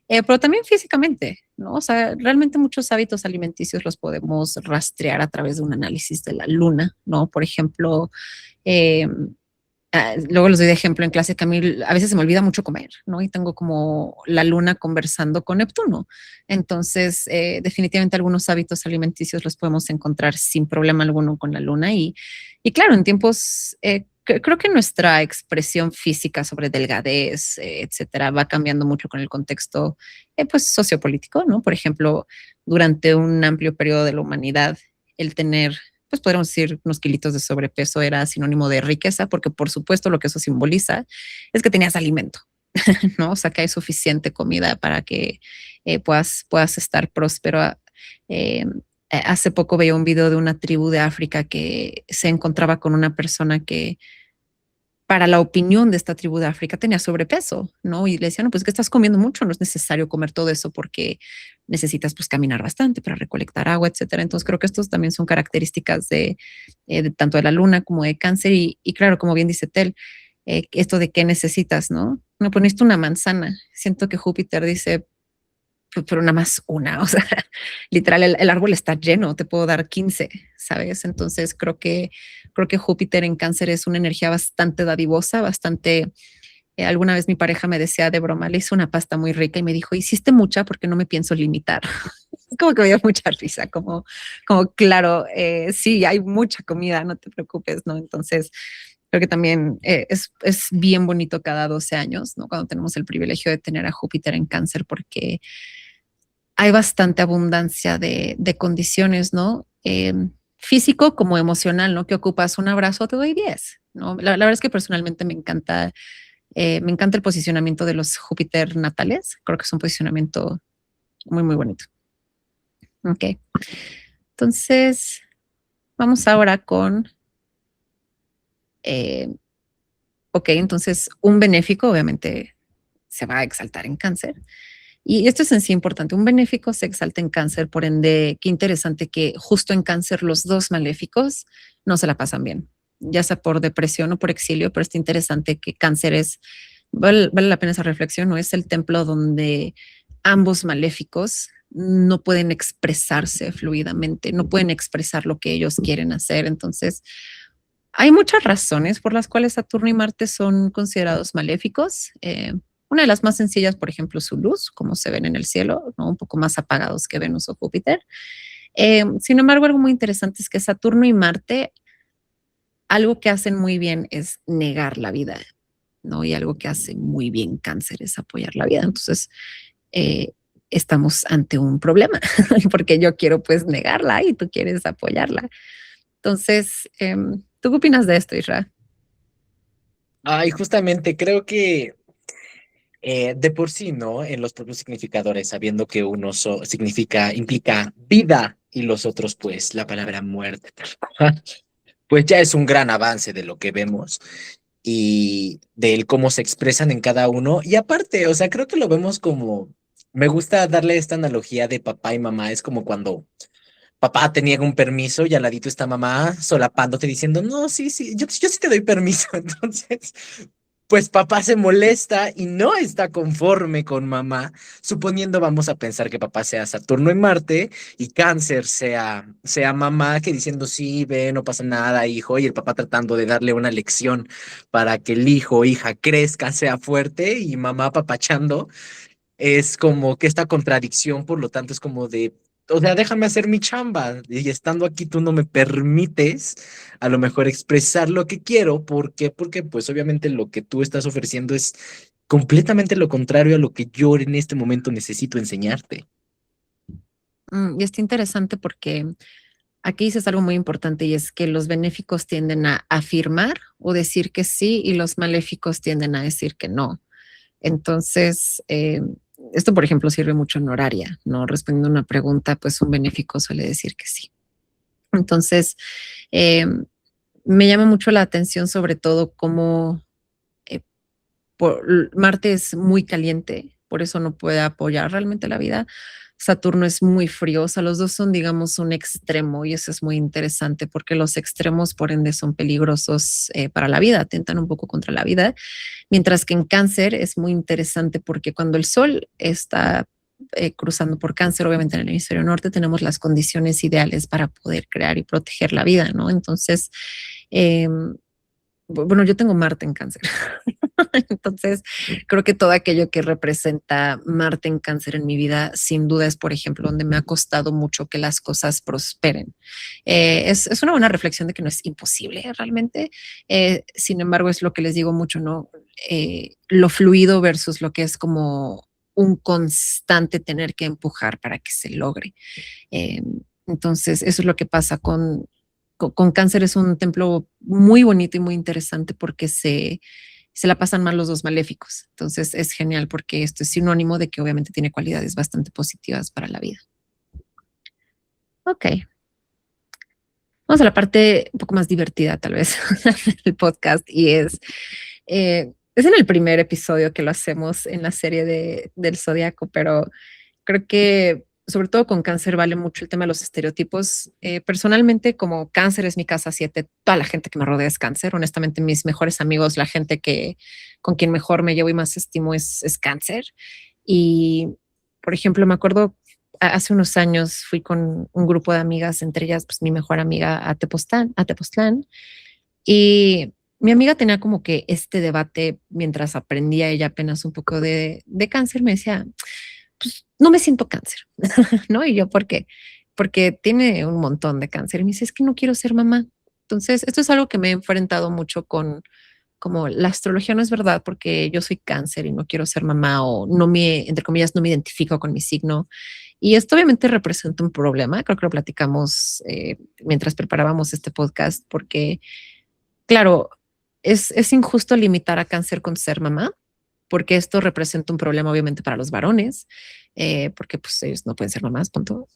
pero también físicamente, ¿no? O sea, realmente muchos hábitos alimenticios los podemos rastrear a través de un análisis de la luna, ¿no? Por ejemplo, eh, luego les doy de ejemplo en clase que a mí a veces se me olvida mucho comer, ¿no? Y tengo como la luna conversando con Neptuno. Entonces, definitivamente algunos hábitos alimenticios los podemos encontrar sin problema alguno con la luna. Y claro, en tiempos, creo que nuestra expresión física sobre delgadez, etcétera, va cambiando mucho con el contexto, pues, sociopolítico, ¿no? Por ejemplo, durante un amplio periodo de la humanidad, el tener pues podríamos decir unos kilitos de sobrepeso era sinónimo de riqueza, porque por supuesto lo que eso simboliza es que tenías alimento, ¿no? O sea, que hay suficiente comida para que puedas estar próspero. Eh, hace poco veía un video de una tribu de África que se encontraba con una persona que para la opinión de esta tribu de África tenía sobrepeso, ¿no? Y le decían, no, pues que estás comiendo mucho, no es necesario comer todo eso porque necesitas pues caminar bastante para recolectar agua, etcétera. Entonces creo que estos también son características de tanto de la luna como de cáncer y claro, como bien dice Tel, esto de qué necesitas, ¿no? No, pues necesito una manzana. Siento que Júpiter dice, pero nada más una, o sea, literal, el árbol está lleno, te puedo dar 15, ¿sabes? Entonces creo que Júpiter en Cáncer es una energía bastante dadivosa, bastante. Alguna vez mi pareja me decía de broma, le hice una pasta muy rica y me dijo, hiciste mucha porque no me pienso limitar. Como que me dio mucha risa, como claro, sí, hay mucha comida, no te preocupes, ¿no? Entonces, creo que también es bien bonito cada 12 años, ¿no? Cuando tenemos el privilegio de tener a Júpiter en Cáncer, porque hay bastante abundancia de condiciones, ¿no? Físico como emocional, ¿no? Que ocupas un abrazo, te doy 10, ¿no? La verdad es que personalmente me encanta el posicionamiento de los Júpiter natales. Creo que es un posicionamiento muy, muy bonito. Ok. Entonces, vamos ahora con, eh, ok, entonces un benéfico obviamente se va a exaltar en Cáncer. Y esto es en sí importante. Un benéfico se exalta en Cáncer, por ende, qué interesante que justo en Cáncer los dos maléficos no se la pasan bien, ya sea por depresión o por exilio, pero está interesante que Cáncer vale la pena esa reflexión, ¿no? Es el templo donde ambos maléficos no pueden expresarse fluidamente, no pueden expresar lo que ellos quieren hacer. Entonces, hay muchas razones por las cuales Saturno y Marte son considerados maléficos. Una de las más sencillas, por ejemplo, su luz, como se ven en el cielo, ¿no? Un poco más apagados que Venus o Júpiter. Sin embargo, algo muy interesante es que Saturno y Marte, algo que hacen muy bien es negar la vida, ¿no? Y algo que hace muy bien Cáncer es apoyar la vida. Entonces, eh, estamos ante un problema, porque yo quiero pues negarla y tú quieres apoyarla. Entonces, ¿tú qué opinas de esto, Isra? Ay, justamente creo que de por sí, ¿no? En los propios significadores, sabiendo que uno significa, implica vida y los otros, pues, la palabra muerte, pues ya es un gran avance de lo que vemos y del cómo se expresan en cada uno. Y aparte, o sea, creo que lo vemos como, me gusta darle esta analogía de papá y mamá, es como cuando papá te niega un permiso y al ladito está mamá solapándote diciendo, no, sí, sí, yo sí te doy permiso. Entonces, pues papá se molesta y no está conforme con mamá, suponiendo vamos a pensar que papá sea Saturno en Marte y Cáncer sea mamá que diciendo sí, ve, no pasa nada, hijo, y el papá tratando de darle una lección para que el hijo o hija crezca, sea fuerte y mamá papachando, es como que esta contradicción, por lo tanto, es como de, o sea, déjame hacer mi chamba y estando aquí tú no me permites a lo mejor expresar lo que quiero. ¿Por qué? Porque pues obviamente lo que tú estás ofreciendo es completamente lo contrario a lo que yo en este momento necesito enseñarte. Y está interesante porque aquí dices algo muy importante y es que los benéficos tienden a afirmar o decir que sí y los maléficos tienden a decir que no. Entonces, esto, por ejemplo, sirve mucho en horaria, ¿no? Respondiendo a una pregunta, pues un benéfico suele decir que sí. Entonces, eh, me llama mucho la atención sobre todo cómo eh, Marte es muy caliente, por eso no puede apoyar realmente la vida. Saturno es muy frío, o sea, los dos son, digamos, un extremo y eso es muy interesante porque los extremos, por ende, son peligrosos para la vida, atentan un poco contra la vida, mientras que en Cáncer es muy interesante porque cuando el Sol está cruzando por Cáncer, obviamente en el hemisferio norte tenemos las condiciones ideales para poder crear y proteger la vida, ¿no? Entonces, eh, bueno, yo tengo Marte en Cáncer. Entonces, creo que todo aquello que representa Marte en Cáncer en mi vida, sin duda es, por ejemplo, donde me ha costado mucho que las cosas prosperen. Es una buena reflexión de que no es imposible realmente. Sin embargo, es lo que les digo mucho, ¿no? Lo fluido versus lo que es como un constante tener que empujar para que se logre. Eh, entonces, eso es lo que pasa con Cáncer. Es un templo muy bonito y muy interesante porque se la pasan mal los dos maléficos. Entonces es genial porque esto es sinónimo de que obviamente tiene cualidades bastante positivas para la vida. Ok, vamos a la parte un poco más divertida tal vez del podcast y es en el primer episodio que lo hacemos en la serie del Zodíaco, pero creo que sobre todo con Cáncer vale mucho el tema de los estereotipos. Personalmente, como Cáncer es mi casa 7, toda la gente que me rodea es Cáncer. Honestamente, mis mejores amigos, la gente con quien mejor me llevo y más estimo es Cáncer. Y Por ejemplo, me acuerdo hace unos años fui con un grupo de amigas, entre ellas pues mi mejor amiga a Tepoztlán, y mi amiga tenía como que este debate mientras aprendía ella apenas un poco de cáncer, me decía, pues no me siento cáncer, ¿no? Y yo, ¿por qué? Porque tiene un montón de cáncer. Y me dice, es que no quiero ser mamá. Entonces, esto es algo que me he enfrentado mucho con, como la astrología no es verdad porque yo soy cáncer y no quiero ser mamá o no me, entre comillas, no me identifico con mi signo. Y esto obviamente representa un problema. Creo que lo platicamos mientras preparábamos este podcast porque, claro, es injusto limitar a cáncer con ser mamá porque esto representa un problema obviamente para los varones, porque pues ellos no pueden ser mamás, punto,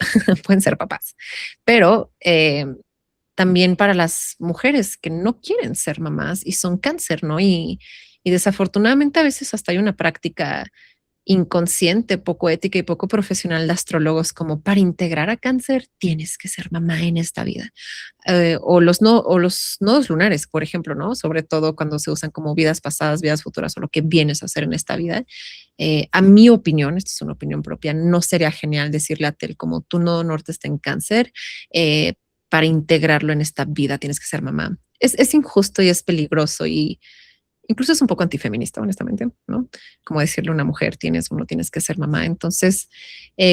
pueden ser papás, pero también para las mujeres que no quieren ser mamás y son cáncer, ¿no? Y desafortunadamente a veces hasta hay una práctica inconsciente, poco ética y poco profesional de astrólogos como para integrar a cáncer tienes que ser mamá en esta vida. O los nodos lunares, por ejemplo, ¿no? Sobre todo cuando se usan como vidas pasadas, vidas futuras o lo que vienes a hacer en esta vida. A mi opinión, esto es una opinión propia, no sería genial decirle a Tel como tu nodo norte está en cáncer, para integrarlo en esta vida tienes que ser mamá. Es injusto y es peligroso y incluso es un poco antifeminista, honestamente, ¿no? Como decirle a una mujer, tienes o no tienes que ser mamá. Entonces,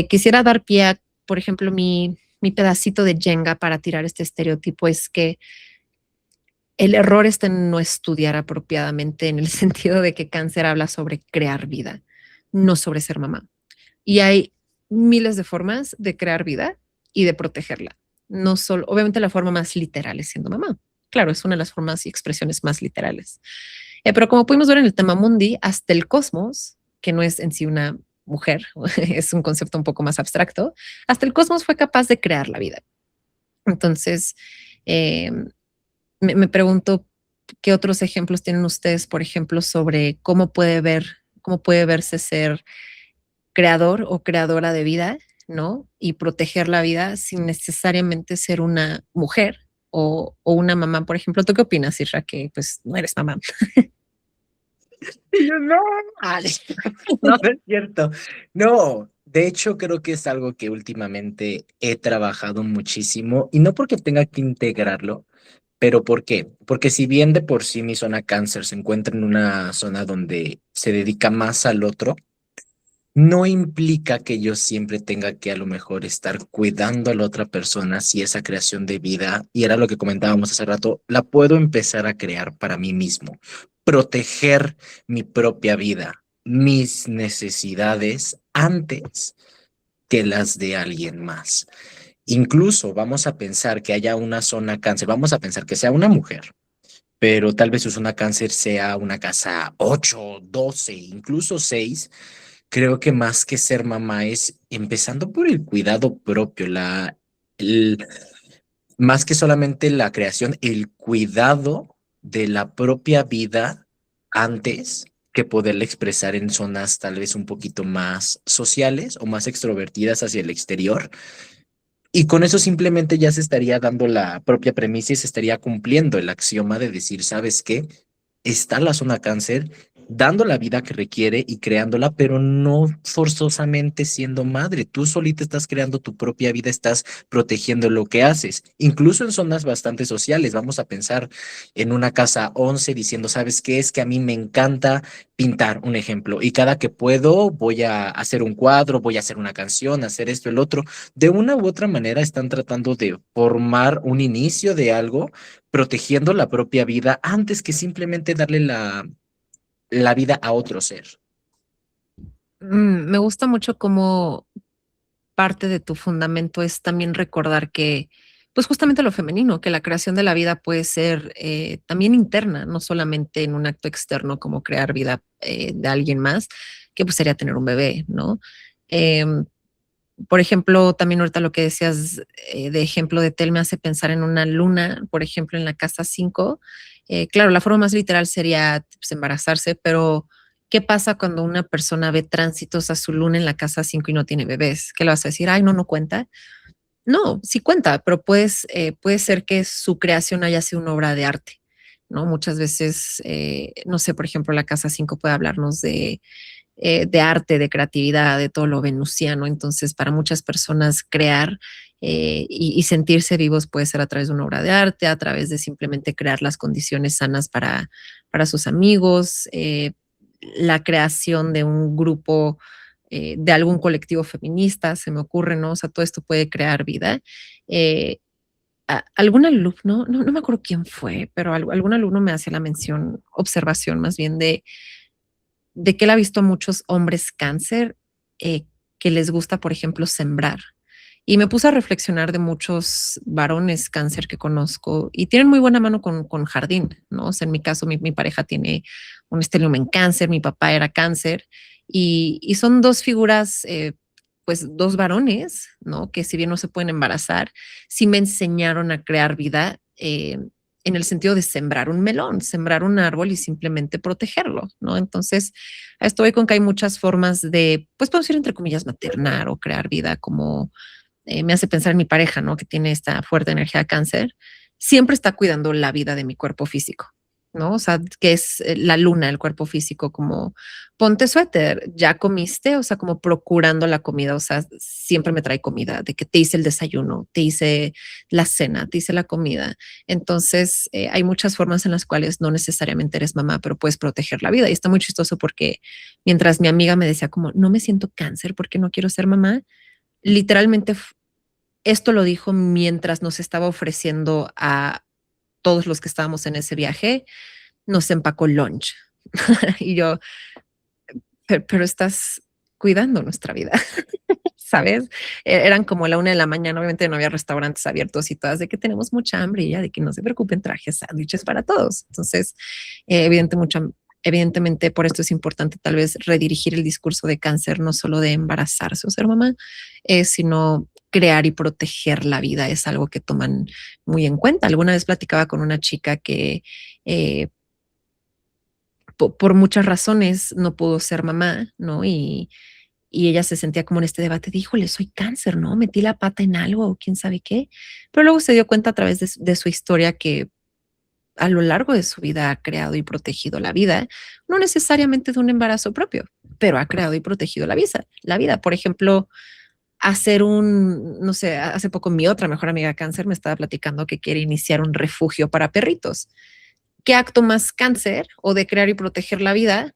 quisiera dar pie a, por ejemplo, mi pedacito de Jenga para tirar este estereotipo es que el error está en no estudiar apropiadamente en el sentido de que cáncer habla sobre crear vida, no sobre ser mamá. Y hay miles de formas de crear vida y de protegerla. No solo, obviamente la forma más literal es siendo mamá. Claro, es una de las formas y expresiones más literales. Pero como pudimos ver en el tema mundi, hasta el cosmos, que no es en sí una mujer, es un concepto un poco más abstracto, hasta el cosmos fue capaz de crear la vida. Entonces, eh, me pregunto qué otros ejemplos tienen ustedes, por ejemplo, sobre cómo puede verse ser creador o creadora de vida, ¿no? Y proteger la vida sin necesariamente ser una mujer o una mamá, por ejemplo. ¿Tú qué opinas, Isra? Que pues no eres mamá. Y yo, no, Ale, no, no es cierto. No, de hecho creo que es algo que últimamente he trabajado muchísimo y no porque tenga que integrarlo, pero ¿por qué? Porque si bien de por sí mi zona cáncer se encuentra en una zona donde se dedica más al otro, no implica que yo siempre tenga que a lo mejor estar cuidando a la otra persona si esa creación de vida, y era lo que comentábamos hace rato, la puedo empezar a crear para mí mismo, proteger mi propia vida, mis necesidades antes que las de alguien más. Incluso vamos a pensar que haya una zona cáncer, vamos a pensar que sea una mujer, pero tal vez su zona cáncer sea una casa 8, 12, incluso 6. Creo que más que ser mamá es empezando por el cuidado propio, el, más que solamente la creación, el cuidado de la propia vida antes que poderla expresar en zonas tal vez un poquito más sociales o más extrovertidas hacia el exterior. Y con eso simplemente ya se estaría dando la propia premisa y se estaría cumpliendo el axioma de decir, ¿sabes qué? Está la zona cáncer dando la vida que requiere y creándola, pero no forzosamente siendo madre. Tú solita estás creando tu propia vida, estás protegiendo lo que haces. Incluso en zonas bastante sociales, vamos a pensar en una casa 11 diciendo, ¿sabes qué? Es que a mí me encanta pintar, un ejemplo, y cada que puedo voy a hacer un cuadro, voy a hacer una canción, hacer esto, el otro. De una u otra manera están tratando de formar un inicio de algo protegiendo la propia vida antes que simplemente darle la vida a otro ser. Me gusta mucho cómo parte de tu fundamento es también recordar que, pues justamente lo femenino, que la creación de la vida puede ser también interna, no solamente en un acto externo como crear vida de alguien más, que pues sería tener un bebé, ¿no? Em, por ejemplo, también ahorita lo que decías de ejemplo de Tel me hace pensar en una luna, por ejemplo, en la casa 5. Claro, la forma más literal sería pues, embarazarse, pero ¿qué pasa cuando una persona ve tránsitos a su luna en la casa 5 y no tiene bebés? ¿Qué le vas a decir? Ay, no, no cuenta. No, sí cuenta, pero puede ser que su creación haya sido una obra de arte, ¿no? Muchas veces, no sé, por ejemplo, la casa 5 puede hablarnos de de arte, de creatividad, de todo lo venusiano. Entonces, para muchas personas crear y sentirse vivos puede ser a través de una obra de arte, a través de simplemente crear las condiciones sanas para sus amigos, la creación de un grupo, de algún colectivo feminista, se me ocurre, ¿no? O sea, todo esto puede crear vida. Eh, algún alumno, no me acuerdo quién fue, pero algún alumno me hacía la mención, observación más bien de que él ha visto a muchos hombres cáncer que les gusta, por ejemplo, sembrar. Y me puse a reflexionar de muchos varones cáncer que conozco y tienen muy buena mano con jardín, ¿no? O sea, en mi caso, mi pareja tiene un estelioma en cáncer, mi papá era cáncer y son dos figuras, pues dos varones, ¿no? Que si bien no se pueden embarazar, sí me enseñaron a crear vida en el sentido de sembrar un melón, sembrar un árbol y simplemente protegerlo, ¿no? Entonces, a esto voy con que hay muchas formas de, pues podemos decir entre comillas, maternar o crear vida, como me hace pensar en mi pareja, ¿no? Que tiene esta fuerte energía de cáncer, siempre está cuidando la vida de mi cuerpo físico, ¿no? O sea, que es la luna, el cuerpo físico, como ponte suéter, ya comiste, o sea, como procurando la comida, o sea, siempre me trae comida, de que te hice el desayuno, te hice la cena, te hice la comida. Entonces, hay muchas formas en las cuales no necesariamente eres mamá, pero puedes proteger la vida. Y está muy chistoso porque mientras mi amiga me decía como, no me siento cáncer porque no quiero ser mamá, literalmente esto lo dijo mientras nos estaba ofreciendo a todos los que estábamos en ese viaje, nos empacó lunch. Y yo, pero estás cuidando nuestra vida, ¿sabes? Eran como la 1 de la mañana, obviamente no había restaurantes abiertos y todas de que tenemos mucha hambre y ya de que no se preocupen, traje sándwiches para todos. Entonces, evidentemente por esto es importante tal vez redirigir el discurso de cáncer, no solo de embarazarse o ser mamá, sino crear y proteger la vida es algo que toman muy en cuenta. Alguna vez platicaba con una chica que por muchas razones no pudo ser mamá, ¿no? Y ella se sentía como en este debate de, híjole, soy cáncer, ¿no? Metí la pata en algo o quién sabe qué. Pero luego se dio cuenta a través de su historia que a lo largo de su vida ha creado y protegido la vida, no necesariamente de un embarazo propio, pero ha creado y protegido la vida. La vida, por ejemplo, hacer no sé, hace poco mi otra mejor amiga cáncer me estaba platicando que quiere iniciar un refugio para perritos. ¿Qué acto más cáncer o de crear y proteger la vida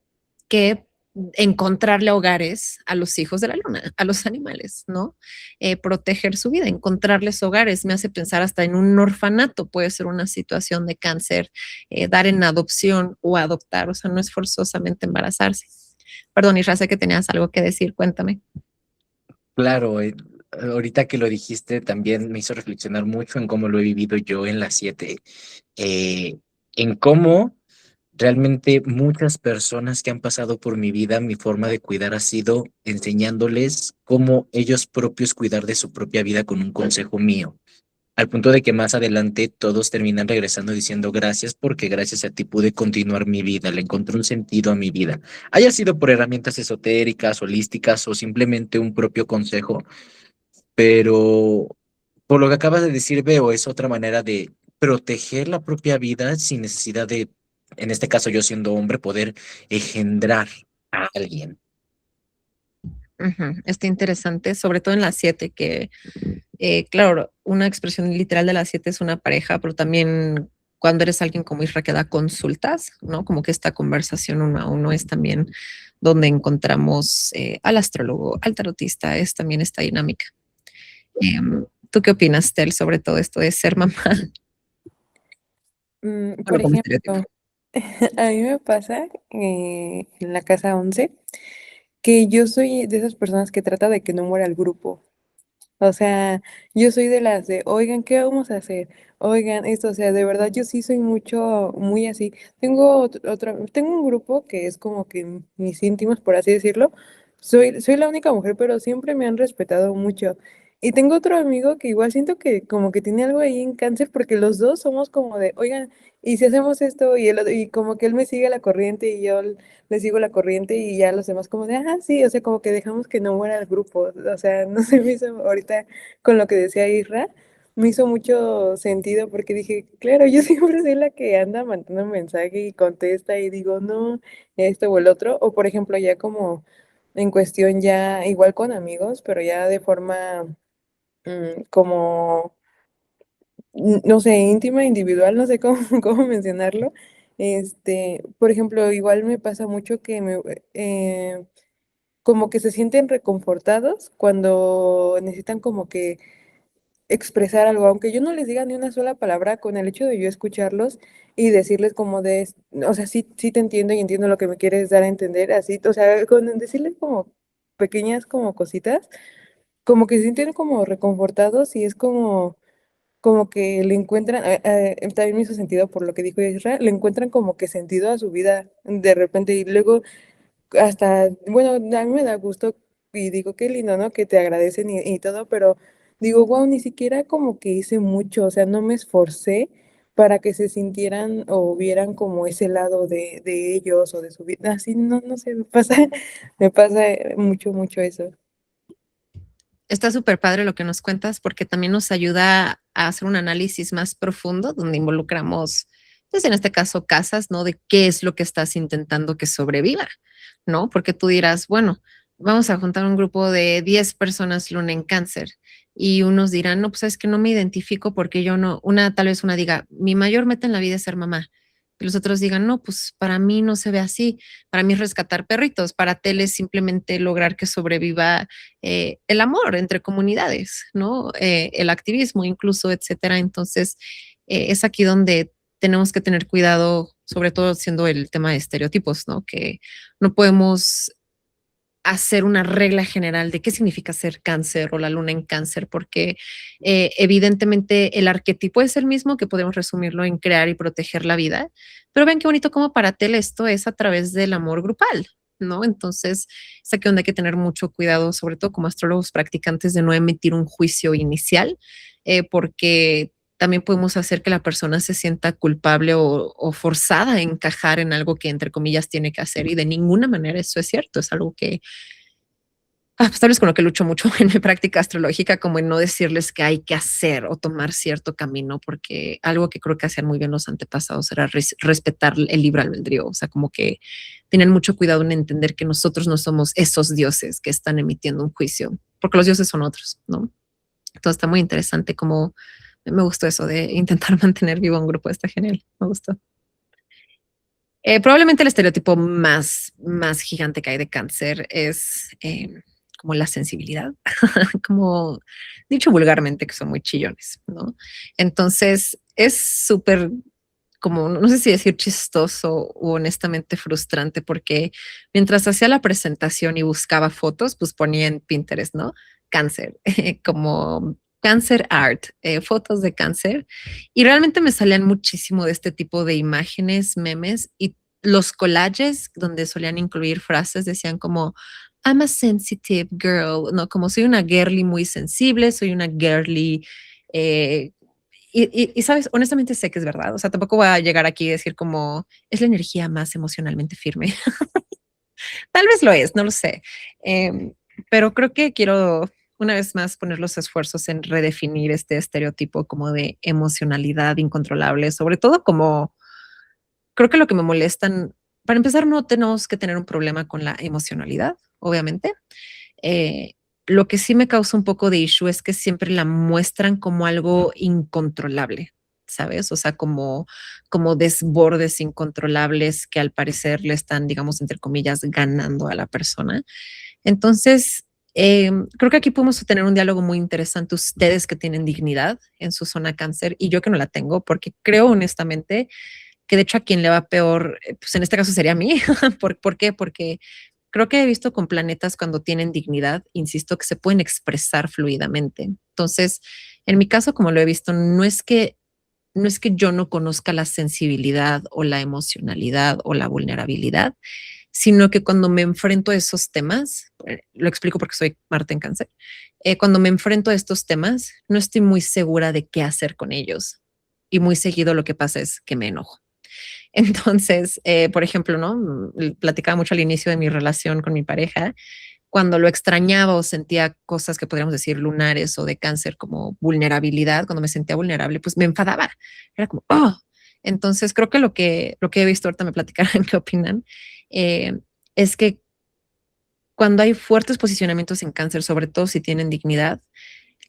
que encontrarle hogares a los hijos de la luna, a los animales, ¿no? Proteger su vida, encontrarles hogares, me hace pensar hasta en un orfanato, puede ser una situación de cáncer, dar en adopción o adoptar, o sea, no es forzosamente embarazarse. Perdón, Isra, sé que tenías algo que decir, cuéntame. Claro, ahorita que lo dijiste también me hizo reflexionar mucho en cómo lo he vivido yo en las 7, eh, en cómo realmente muchas personas que han pasado por mi vida, mi forma de cuidar ha sido enseñándoles cómo ellos propios cuidar de su propia vida con un consejo mío. Al punto de que más adelante todos terminan regresando diciendo gracias porque gracias a ti pude continuar mi vida, le encontré un sentido a mi vida. Haya sido por herramientas esotéricas, holísticas o simplemente un propio consejo, pero por lo que acabas de decir, veo, es otra manera de proteger la propia vida sin necesidad de, en este caso yo siendo hombre, poder engendrar a alguien. Está interesante, sobre todo en las 7, que claro, una expresión literal de las 7 es una pareja, pero también cuando eres alguien como Isra que da consultas, ¿no? Como que esta conversación uno a uno es también donde encontramos al astrólogo, al tarotista, es también esta dinámica. ¿Tú qué opinas, Tel, sobre todo esto de ser mamá? Por Bueno, como estereotipo. ejemplo, a mí me pasa en la casa 11 que yo soy de esas personas que trata de que no muera el grupo. O sea, yo soy de las de, oigan, ¿qué vamos a hacer? Oigan, esto, o sea, de verdad yo sí soy muy así. Tengo un grupo que es como que mis íntimos, por así decirlo. Soy la única mujer, pero siempre me han respetado mucho. Y tengo otro amigo que igual siento que como que tiene algo ahí en cáncer, porque los dos somos como de, oigan, ¿y si hacemos esto? Y como que él me sigue la corriente y yo le sigo la corriente y ya los demás como de, sí, o sea, como que dejamos que no muera el grupo, o sea, no se me hizo ahorita con lo que decía Isra, me hizo mucho sentido porque dije, claro, yo siempre soy la que anda mandando un mensaje y contesta y digo, no, esto o el otro. O por ejemplo, ya como en cuestión ya igual con amigos, pero ya de forma como, no sé, íntima, individual, no sé cómo, cómo mencionarlo. Por ejemplo, igual me pasa mucho que eh, como que se sienten reconfortados cuando necesitan como que expresar algo, aunque yo no les diga ni una sola palabra, con el hecho de yo escucharlos y decirles como o sea, sí, sí te entiendo y entiendo lo que me quieres dar a entender, así, o sea, con decirles como pequeñas como cositas, como que se sienten como reconfortados y es como que le encuentran, también me hizo sentido por lo que dijo Israel, le encuentran como que sentido a su vida de repente y luego hasta, bueno, a mí me da gusto y digo, qué lindo, ¿no? Que te agradecen y todo, pero digo, wow, ni siquiera como que hice mucho, o sea, no me esforcé para que se sintieran o vieran como ese lado de ellos o de su vida. Así, no, no sé, me pasa mucho, mucho eso. Está súper padre lo que nos cuentas porque también nos ayuda a hacer un análisis más profundo donde involucramos, pues en este caso, casas, ¿no? De qué es lo que estás intentando que sobreviva, ¿no? Porque tú dirás, bueno, vamos a juntar un grupo de 10 personas luna en cáncer y unos dirán, no, pues es que no me identifico porque yo no, tal vez una diga, mi mayor meta en la vida es ser mamá. Y los otros digan, no, pues para mí no se ve así, para mí es rescatar perritos, para Tele es simplemente lograr que sobreviva el amor entre comunidades, ¿no? El activismo incluso, etcétera. Entonces, es aquí donde tenemos que tener cuidado, sobre todo siendo el tema de estereotipos, ¿no? Que no podemos hacer una regla general de qué significa ser cáncer o la luna en cáncer, porque evidentemente el arquetipo es el mismo, que podemos resumirlo en crear y proteger la vida, pero ven qué bonito como para Tel esto es a través del amor grupal, ¿no? Entonces, es aquí donde hay que tener mucho cuidado, sobre todo como astrólogos practicantes, de no emitir un juicio inicial, porque también podemos hacer que la persona se sienta culpable o forzada a encajar en algo que, entre comillas, tiene que hacer. Y de ninguna manera eso es cierto. Es algo que, pues, tal vez con lo que lucho mucho en mi práctica astrológica, como en no decirles que hay que hacer o tomar cierto camino, porque algo que creo que hacían muy bien los antepasados era respetar el libre albedrío. O sea, como que tienen mucho cuidado en entender que nosotros no somos esos dioses que están emitiendo un juicio, porque los dioses son otros, ¿no? Entonces está muy interesante como me gustó eso de intentar mantener vivo un grupo. Está genial. Me gustó. Probablemente el estereotipo más gigante que hay de cáncer es como la sensibilidad, como dicho vulgarmente, que son muy chillones, ¿no? Entonces es súper como, no sé si decir chistoso o honestamente frustrante, porque mientras hacía la presentación y buscaba fotos, pues ponía en Pinterest, ¿no? Cáncer, como cáncer art, fotos de cáncer, y realmente me salían muchísimo de este tipo de imágenes, memes, y los collages donde solían incluir frases decían como, I'm a sensitive girl, ¿no? Como soy una girly muy sensible, soy una girly eh, sabes, honestamente sé que es verdad. O sea, tampoco voy a llegar aquí y decir como es la energía más emocionalmente firme. Tal vez lo es, no lo sé. Eh, pero creo que quiero una vez más poner los esfuerzos en redefinir este estereotipo como de emocionalidad incontrolable, sobre todo como creo que lo que me molestan, para empezar, no tenemos que tener un problema con la emocionalidad, obviamente. Eh, lo que sí me causa un poco de issue es que siempre la muestran como algo incontrolable, ¿sabes? O sea, como desbordes incontrolables que al parecer le están, digamos, entre comillas, ganando a la persona. Entonces, creo que aquí podemos tener un diálogo muy interesante, ustedes que tienen dignidad en su zona cáncer y yo que no la tengo, porque creo honestamente que de hecho a quien le va peor, pues en este caso sería a mí. ¿Por qué? Porque creo que he visto con planetas cuando tienen dignidad, insisto, que se pueden expresar fluidamente. Entonces, en mi caso, como lo he visto, no es que yo no conozca la sensibilidad o la emocionalidad o la vulnerabilidad, sino que cuando me enfrento a esos temas, lo explico porque soy Marte en Cáncer, cuando me enfrento a estos temas, no estoy muy segura de qué hacer con ellos. Y muy seguido lo que pasa es que me enojo. Entonces, por ejemplo, ¿no? Platicaba mucho al inicio de mi relación con mi pareja cuando lo extrañaba o sentía cosas que podríamos decir lunares o de cáncer como vulnerabilidad, cuando me sentía vulnerable, pues me enfadaba. Era como, oh. Entonces creo que lo que he visto, ahorita me platicarán qué opinan, eh, es que cuando hay fuertes posicionamientos en cáncer, sobre todo si tienen dignidad,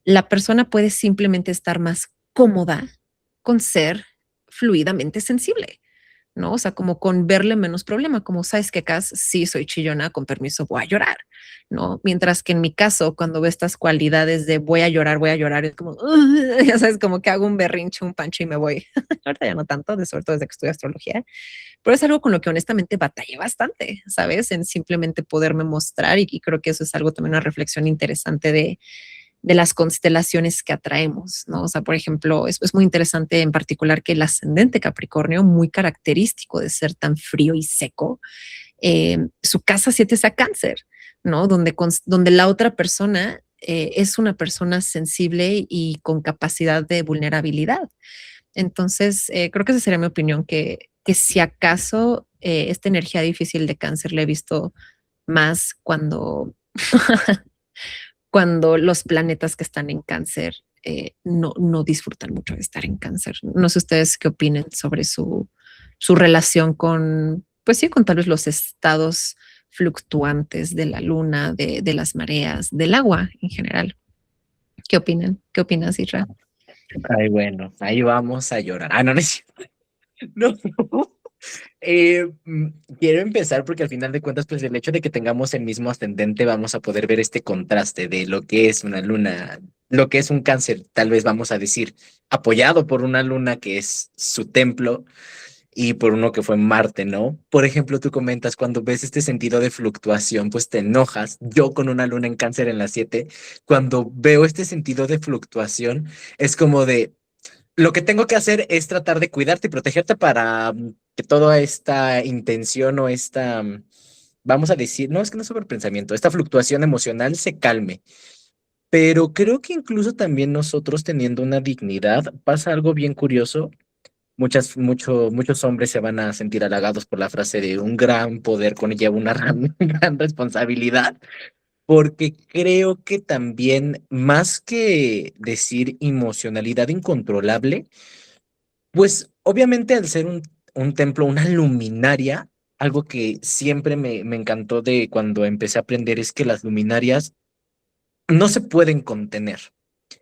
la persona puede simplemente estar más cómoda con ser fluidamente sensible, ¿no? O sea, como con verle menos problema, como sabes que Cas, sí soy chillona, con permiso voy a llorar, ¿no? Mientras que en mi caso, cuando veo estas cualidades de voy a llorar, es como, ya sabes, como que hago un berrinche, un pancho y me voy. Ahorita ya no tanto, sobre todo desde que estudio astrología, pero es algo con lo que honestamente batallé bastante, ¿sabes? En simplemente poderme mostrar y creo que eso es algo también una reflexión interesante de las constelaciones que atraemos, ¿no? O sea, por ejemplo, es muy interesante en particular que el ascendente Capricornio, muy característico de ser tan frío y seco, su casa 7 es a Cáncer, ¿no? Donde la otra persona es una persona sensible y con capacidad de vulnerabilidad. Entonces, creo que esa sería mi opinión, que si acaso esta energía difícil de Cáncer la he visto más cuando los planetas que están en Cáncer no disfrutan mucho de estar en Cáncer. No sé ustedes qué opinen sobre su relación con, pues sí, con tal vez los estados fluctuantes de la luna, de las mareas, del agua en general. ¿Qué opinan? ¿Qué opinas, Isra? Ay, bueno, ahí vamos a llorar. Ah, no, no es cierto. No. Quiero empezar porque al final de cuentas, pues el hecho de que tengamos el mismo ascendente, vamos a poder ver este contraste de lo que es una luna, lo que es un cáncer, tal vez vamos a decir, apoyado por una luna que es su templo y por uno que fue Marte, ¿no? Por ejemplo, tú comentas, cuando ves este sentido de fluctuación, pues te enojas. Yo con una luna en cáncer en la 7, cuando veo este sentido de fluctuación, es como de lo que tengo que hacer es tratar de cuidarte y protegerte para que toda esta intención o esta, vamos a decir, no es que no es sobrepensamiento, esta fluctuación emocional se calme. Pero creo que incluso también nosotros teniendo una dignidad, pasa algo bien curioso. Muchos hombres se van a sentir halagados por la frase de un gran poder conlleva una gran responsabilidad, porque creo que también, más que decir emocionalidad incontrolable, pues obviamente al ser un templo, una luminaria, algo que siempre me encantó de cuando empecé a aprender es que las luminarias no se pueden contener.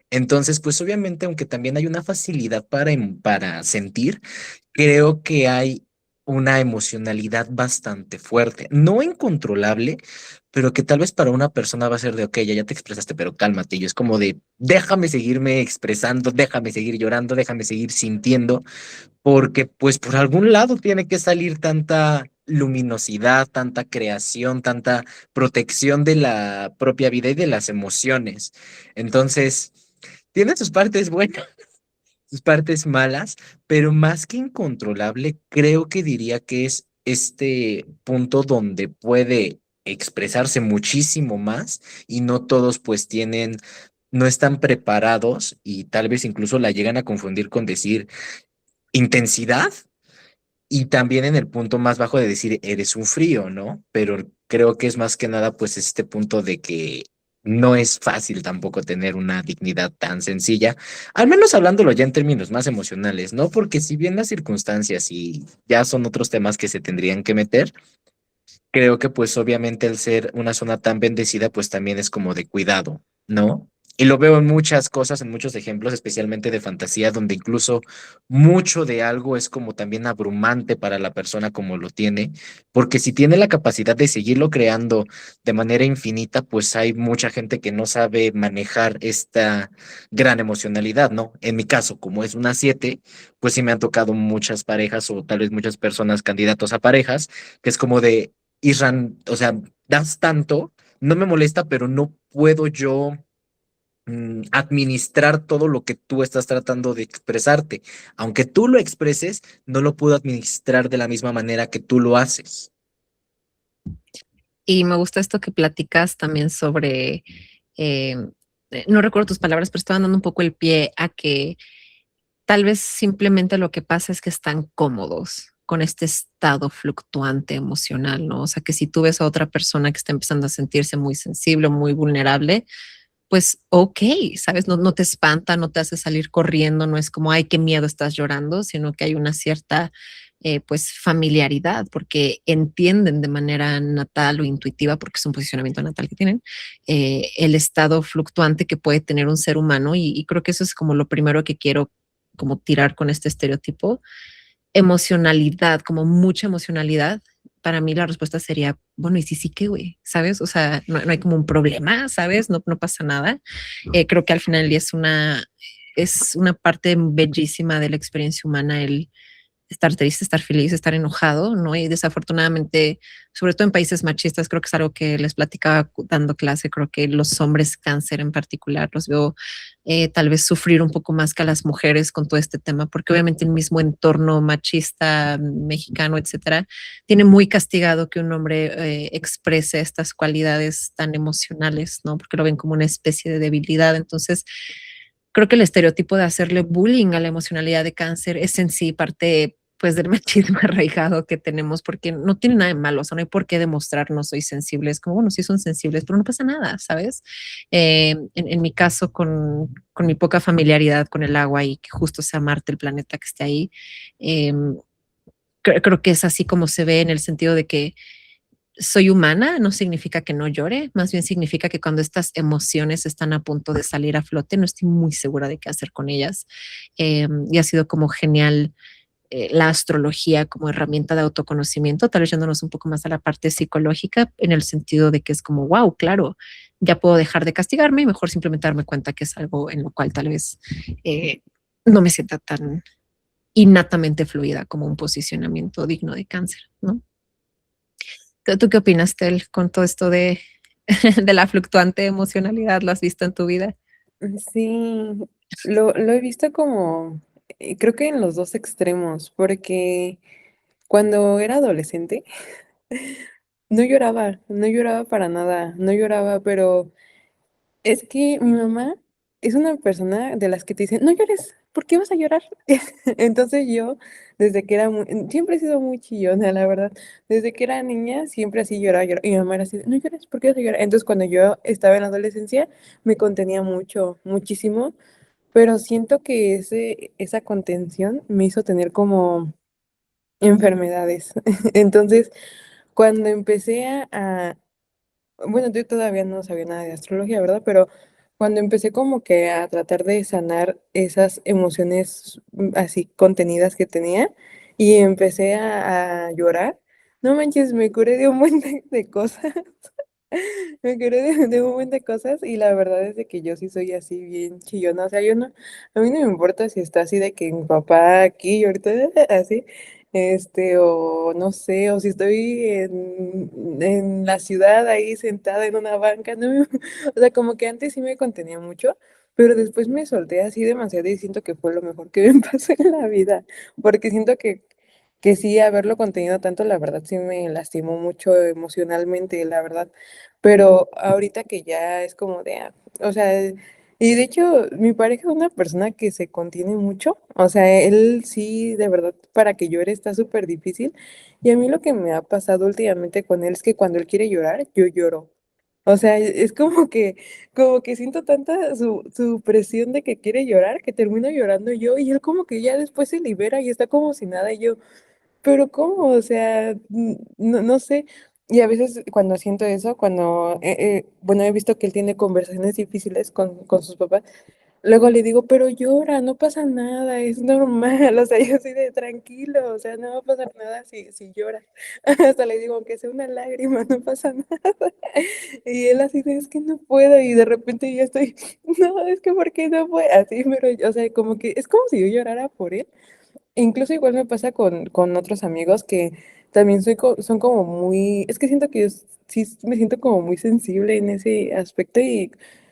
Entonces, pues obviamente, aunque también hay una facilidad para sentir, creo que hay una emocionalidad bastante fuerte, no incontrolable, pero que tal vez para una persona va a ser de, ok, ya te expresaste, pero cálmate. Y es como de, déjame seguirme expresando, déjame seguir llorando, déjame seguir sintiendo, porque pues por algún lado tiene que salir tanta luminosidad, tanta creación, tanta protección de la propia vida y de las emociones. Entonces, tiene sus partes buenas, sus partes malas, pero más que incontrolable, creo que diría que es este punto donde puede expresarse muchísimo más y no todos pues tienen, no están preparados y tal vez incluso la llegan a confundir con decir intensidad y también en el punto más bajo de decir eres un frío, ¿no? Pero creo que es más que nada pues este punto de que no es fácil tampoco tener una dignidad tan sencilla, al menos hablándolo ya en términos más emocionales, ¿no? Porque si bien las circunstancias y ya son otros temas que se tendrían que meter, creo que pues obviamente el ser una zona tan bendecida pues también es como de cuidado, ¿no? Y lo veo en muchas cosas, en muchos ejemplos, especialmente de fantasía, donde incluso mucho de algo es como también abrumante para la persona como lo tiene, porque si tiene la capacidad de seguirlo creando de manera infinita, pues hay mucha gente que no sabe manejar esta gran emocionalidad, ¿no? En mi caso, como es una 7, pues sí me han tocado muchas parejas o tal vez muchas personas candidatos a parejas, que es como de Isran, o sea, das tanto, no me molesta, pero no puedo yo administrar todo lo que tú estás tratando de expresarte. Aunque tú lo expreses, no lo puedo administrar de la misma manera que tú lo haces. Y me gusta esto que platicas también sobre, eh, no recuerdo tus palabras, pero estaban dando un poco el pie a que tal vez simplemente lo que pasa es que están cómodos con este estado fluctuante emocional, ¿no? O sea, que si tú ves a otra persona que está empezando a sentirse muy sensible, muy vulnerable, pues ok, ¿sabes? No, no te espanta, no te hace salir corriendo, no es como, ay, qué miedo estás llorando, sino que hay una cierta, pues, familiaridad, porque entienden de manera natal o intuitiva, porque es un posicionamiento natal que tienen, el estado fluctuante que puede tener un ser humano y creo que eso es como lo primero que quiero como tirar con este estereotipo, emocionalidad, como mucha emocionalidad, para mí la respuesta sería, bueno, ¿y si sí qué, güey? ¿Sabes? O sea, no, no hay como un problema, ¿sabes? No, no pasa nada. Creo que al final es una parte bellísima de la experiencia humana el estar triste, estar feliz, estar enojado, ¿no? Y desafortunadamente, sobre todo en países machistas, creo que es algo que les platicaba dando clase, creo que los hombres cáncer en particular los veo tal vez sufrir un poco más que a las mujeres con todo este tema, porque obviamente el mismo entorno machista mexicano, etcétera, tiene muy castigado que un hombre exprese estas cualidades tan emocionales, ¿no? Porque lo ven como una especie de debilidad. Entonces, creo que el estereotipo de hacerle bullying a la emocionalidad de cáncer es en sí parte pues del machismo arraigado que tenemos, porque no tiene nada de malo, o sea, no hay por qué demostrar no soy sensible, es como, bueno, sí son sensibles, pero no pasa nada, ¿sabes? En mi caso, con mi poca familiaridad con el agua y que justo sea Marte el planeta que esté ahí, eh, creo que es así como se ve en el sentido de que soy humana, no significa que no llore, más bien significa que cuando estas emociones están a punto de salir a flote, no estoy muy segura de qué hacer con ellas. Y ha sido como genial la astrología como herramienta de autoconocimiento, tal vez yéndonos un poco más a la parte psicológica, en el sentido de que es como, wow, claro, ya puedo dejar de castigarme y mejor simplemente darme cuenta que es algo en lo cual tal vez eh, no me sienta tan innatamente fluida como un posicionamiento digno de cáncer, ¿no? ¿Tú qué opinas, Tel, con todo esto de, de la fluctuante emocionalidad? ¿Lo has visto en tu vida? Sí, lo he visto como, creo que en los dos extremos, porque cuando era adolescente no lloraba para nada, no lloraba, pero es que mi mamá es una persona de las que te dicen, no llores, ¿por qué vas a llorar? Entonces yo, desde que era siempre he sido muy chillona, la verdad. Desde que era niña, siempre así lloraba, lloraba. Y mi mamá era así, no llores, ¿por qué vas a llorar? Entonces cuando yo estaba en la adolescencia, me contenía mucho, muchísimo, pero siento que esa contención me hizo tener como enfermedades. Entonces, cuando empecé bueno, yo todavía no sabía nada de astrología, ¿verdad? Pero cuando empecé como que a tratar de sanar esas emociones así contenidas que tenía y empecé a llorar, no manches, me curé de un buen de cosas. Me curé de un buen de cosas y la verdad es de que yo sí soy así bien chillona, o sea, yo no, a mí no me importa si está así de que mi papá aquí y ahorita así, o no sé, o si estoy en la ciudad ahí sentada en una banca, no me- o sea, como que antes sí me contenía mucho, pero después me solté así demasiado y siento que fue lo mejor que me pasó en la vida, porque siento que sí, haberlo contenido tanto, la verdad sí me lastimó mucho emocionalmente, la verdad. Pero ahorita que ya es como de, o sea, y de hecho mi pareja es una persona que se contiene mucho, o sea, él sí, de verdad, para que llore está súper difícil. Y a mí lo que me ha pasado últimamente con él es que cuando él quiere llorar, yo lloro. O sea, es como que siento tanta su presión de que quiere llorar que termino llorando yo y él como que ya después se libera y está como si nada y yo, pero ¿cómo? O sea, no, no sé. Y a veces cuando siento eso, bueno, he visto que él tiene conversaciones difíciles con sus papás, luego le digo, pero llora, no pasa nada, es normal. O sea, yo soy de tranquilo, o sea, no va a pasar nada si lloras. Hasta le digo, aunque sea una lágrima, no pasa nada. Y él así de, es que no puedo, y de repente ya estoy, no, es que ¿por qué no puedo? Así, pero, o sea, como que es como si yo llorara por él. Incluso igual me pasa con otros amigos que también son como muy, es que siento que yo sí me siento como muy sensible en ese aspecto y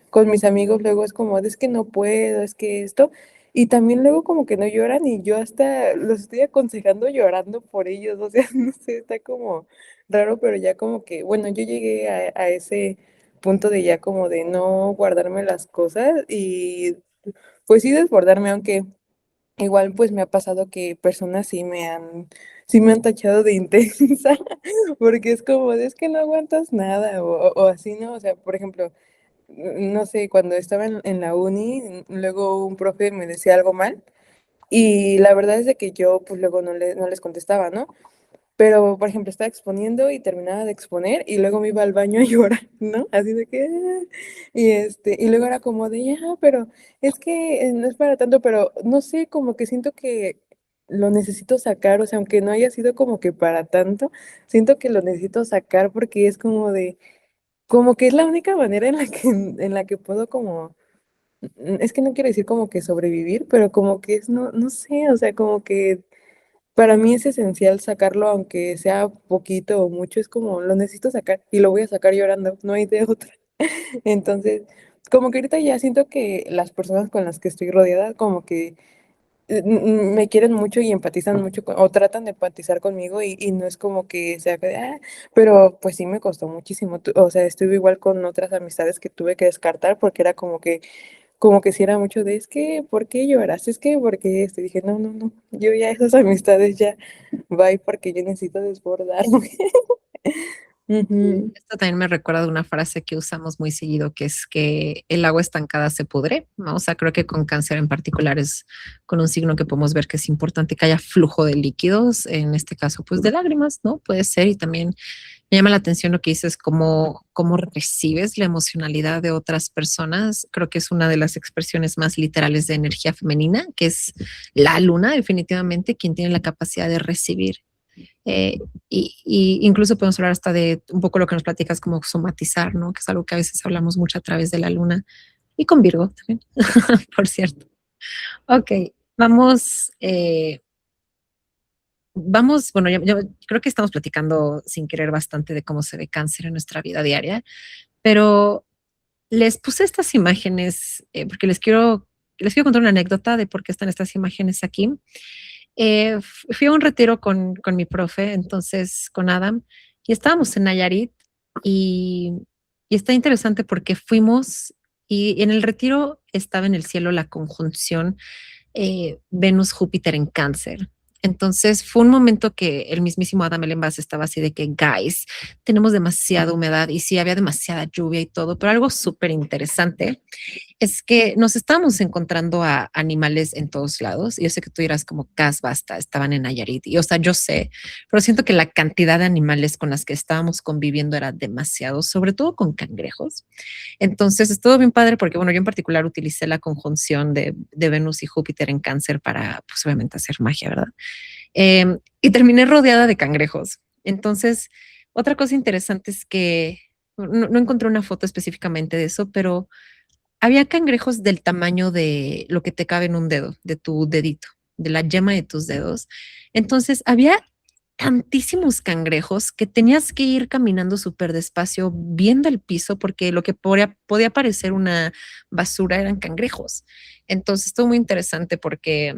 con mis amigos luego es como, es que no puedo, es que esto, y también luego como que no lloran y yo hasta los estoy aconsejando llorando por ellos, o sea, no sé, está como raro, pero ya como que, bueno, yo llegué a ese punto de ya como de no guardarme las cosas y pues sí desbordarme, aunque... igual pues me ha pasado que personas sí me han tachado de intensa, porque es como, es que no aguantas nada, o así, ¿no? O sea, por ejemplo, no sé, cuando estaba en la uni, luego un profe me decía algo mal, y la verdad es de que yo pues luego no les contestaba, ¿no? Pero, por ejemplo, estaba exponiendo y terminaba de exponer y luego me iba al baño a llorar, ¿no? Así de que... y luego era como de, ya, pero es que no es para tanto, pero no sé, como que siento que lo necesito sacar, o sea, aunque no haya sido como que para tanto, siento que lo necesito sacar porque es como de, como que es la única manera en la que puedo como, es que no quiero decir como que sobrevivir, pero como que es, no sé, o sea, como que para mí es esencial sacarlo, aunque sea poquito o mucho, es como lo necesito sacar y lo voy a sacar llorando, no hay de otra. Entonces, como que ahorita ya siento que las personas con las que estoy rodeada, como que me quieren mucho y empatizan mucho o tratan de empatizar conmigo y no es como que sea que, pero pues sí me costó muchísimo. O sea, estuve igual con otras amistades que tuve que descartar porque era como que si era mucho de, es que, ¿por qué lloras? Es que, porque esto. Y dije, no, yo ya esas amistades ya, bye, porque yo necesito desbordarme. Ujú. Esto también me recuerda de una frase que usamos muy seguido, que es que el agua estancada se pudre, ¿no? O sea, creo que con cáncer en particular es con un signo que podemos ver que es importante que haya flujo de líquidos, en este caso, pues de lágrimas, ¿no? Puede ser, y también me llama la atención lo que dices, cómo recibes la emocionalidad de otras personas. Creo que es una de las expresiones más literales de energía femenina, que es la luna, definitivamente, quien tiene la capacidad de recibir. Eh, y incluso podemos hablar hasta de un poco lo que nos platicas como somatizar, ¿no? Que es algo que a veces hablamos mucho a través de la luna y con Virgo también, por cierto. Ok, vamos, bueno, yo creo que estamos platicando sin querer bastante de cómo se ve cáncer en nuestra vida diaria, pero les puse estas imágenes porque les quiero contar una anécdota de por qué están estas imágenes aquí. Fui a un retiro con mi profe, entonces con Adam, y estábamos en Nayarit y, y está interesante porque fuimos y en el retiro estaba en el cielo la conjunción Venus-Júpiter en cáncer. Entonces fue un momento que el mismísimo Adam Ellenbas estaba así de que, guys, tenemos demasiada humedad y sí, había demasiada lluvia y todo, pero algo súper interesante es que nos estábamos encontrando a animales en todos lados. Yo sé que tú dirás como, Cas, basta, estaban en Nayarit. Y o sea, yo sé, pero siento que la cantidad de animales con las que estábamos conviviendo era demasiado, sobre todo con cangrejos. Entonces, estuvo bien padre porque, bueno, yo en particular utilicé la conjunción de Venus y Júpiter en cáncer para, pues obviamente, hacer magia, ¿verdad? Y terminé rodeada de cangrejos. Entonces, otra cosa interesante es que no encontré una foto específicamente de eso, pero había cangrejos del tamaño de lo que te cabe en un dedo, de tu dedito, de la yema de tus dedos. Entonces, había tantísimos cangrejos que tenías que ir caminando súper despacio, viendo el piso, porque lo que podía parecer una basura eran cangrejos. Entonces, estuvo muy interesante porque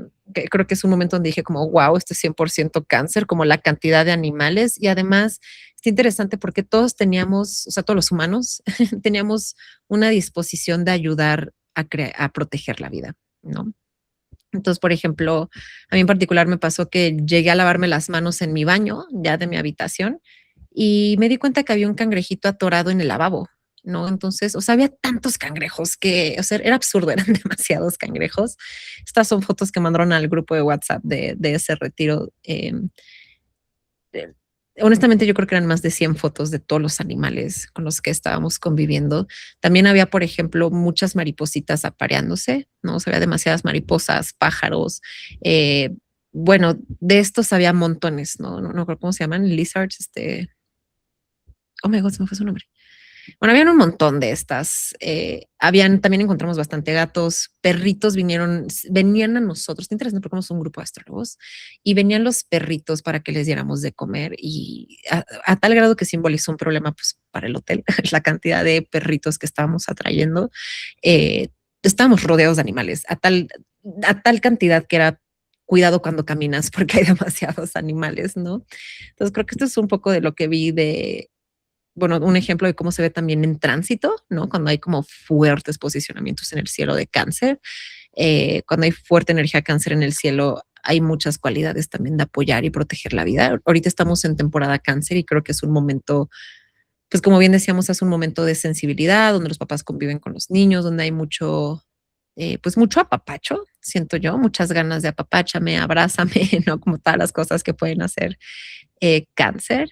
creo que es un momento donde dije como, wow, esto es 100% cáncer, como la cantidad de animales. Y además, está interesante porque todos teníamos, o sea, todos los humanos, teníamos una disposición de ayudar a proteger la vida, ¿no? Entonces, por ejemplo, a mí en particular me pasó que llegué a lavarme las manos en mi baño, ya de mi habitación, y me di cuenta que había un cangrejito atorado en el lavabo, ¿no? Entonces, o sea, había tantos cangrejos que, o sea, era absurdo, eran demasiados cangrejos. Estas son fotos que mandaron al grupo de WhatsApp de ese retiro. Eh, Honestamente, yo creo que eran más de 100 fotos de todos los animales con los que estábamos conviviendo. También había, por ejemplo, muchas maripositas apareándose, ¿no? O sea, había demasiadas mariposas, pájaros. eh, bueno, de estos había montones, ¿no? No creo cómo se llaman, lizards, oh my God, se me fue su nombre. Bueno, habían un montón de estas. También encontramos bastante gatos, perritos venían a nosotros. Está interesante porque somos un grupo de astrólogos y venían los perritos para que les diéramos de comer y a tal grado que simbolizó un problema pues, para el hotel, la cantidad de perritos que estábamos atrayendo. Eh, Estábamos rodeados de animales a tal cantidad que era cuidado cuando caminas porque hay demasiados animales, ¿no? Entonces creo que esto es un poco de lo que vi bueno, un ejemplo de cómo se ve también en tránsito, ¿no? Cuando hay como fuertes posicionamientos en el cielo de cáncer. cuando hay fuerte energía cáncer en el cielo, hay muchas cualidades también de apoyar y proteger la vida. Ahorita estamos en temporada cáncer y creo que es un momento, pues como bien decíamos, es un momento de sensibilidad, donde los papás conviven con los niños, donde hay mucho, pues mucho apapacho, siento yo, muchas ganas de apapáchame, abrázame, ¿no? Como todas las cosas que pueden hacer cáncer.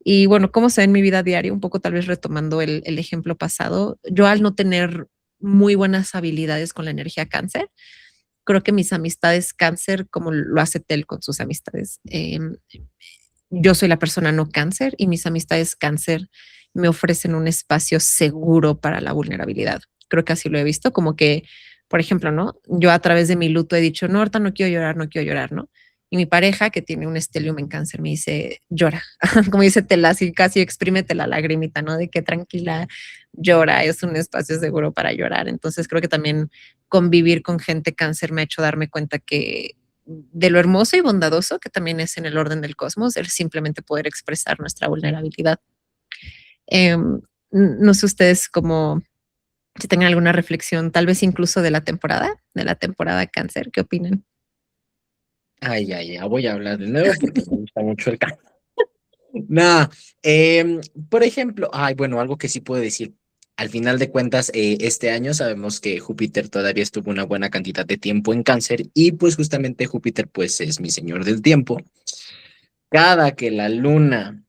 Y bueno, ¿cómo se ve en mi vida diaria? Un poco tal vez retomando el ejemplo pasado, yo al no tener muy buenas habilidades con la energía cáncer, creo que mis amistades cáncer, como lo hace Tel con sus amistades, yo soy la persona no cáncer y mis amistades cáncer me ofrecen un espacio seguro para la vulnerabilidad. Creo que así lo he visto, como que, por ejemplo, ¿no? Yo a través de mi luto he dicho, no, ahorita no quiero llorar, no quiero llorar, ¿no? Y mi pareja, que tiene un estelium en cáncer, me dice, llora, como dice Tela, así casi exprímete la lagrimita, ¿no? De que tranquila, llora, es un espacio seguro para llorar. Entonces creo que también convivir con gente cáncer me ha hecho darme cuenta que de lo hermoso y bondadoso que también es en el orden del cosmos, el simplemente poder expresar nuestra vulnerabilidad. Eh, no sé ustedes como si tengan alguna reflexión, tal vez incluso de la temporada cáncer, ¿qué opinan? Ay, ay, ya voy a hablar de nuevo porque me gusta mucho el canto. Nah, por ejemplo, ay, bueno, algo que sí puedo decir. Al final de cuentas, este año sabemos que Júpiter todavía estuvo una buena cantidad de tiempo en Cáncer y pues justamente Júpiter pues es mi señor del tiempo. Cada que la Luna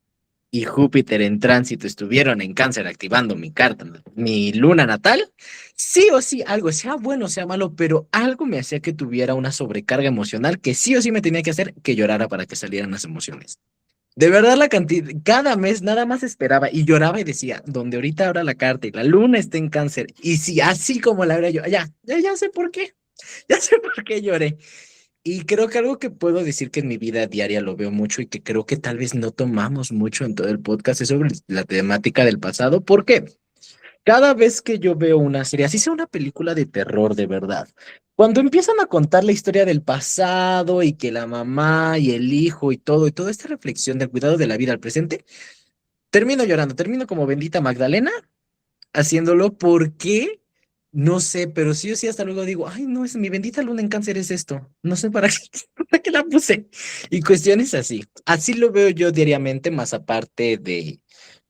y Júpiter en tránsito estuvieron en Cáncer activando mi carta, mi luna natal, sí o sí, algo, sea bueno, sea malo, pero algo me hacía que tuviera una sobrecarga emocional que sí o sí me tenía que hacer que llorara para que salieran las emociones. De verdad, la cantidad, cada mes nada más esperaba y lloraba y decía, donde ahorita abra la carta y la luna está en Cáncer, y si así como la abra yo, ya sé por qué, ya sé por qué lloré. Y creo que algo que puedo decir que en mi vida diaria lo veo mucho y que creo que tal vez no tomamos mucho en todo el podcast es sobre la temática del pasado. ¿Por qué? Cada vez que yo veo una serie, así sea una película de terror de verdad, cuando empiezan a contar la historia del pasado y que la mamá y el hijo y toda esta reflexión del cuidado de la vida al presente, termino llorando, termino como bendita Magdalena haciéndolo. ¿Por qué? No sé, pero sí o sí hasta luego digo, ay, no, es mi bendita luna en cáncer es esto. No sé para qué, para qué la puse. Y cuestiones así. Así lo veo yo diariamente, más aparte de,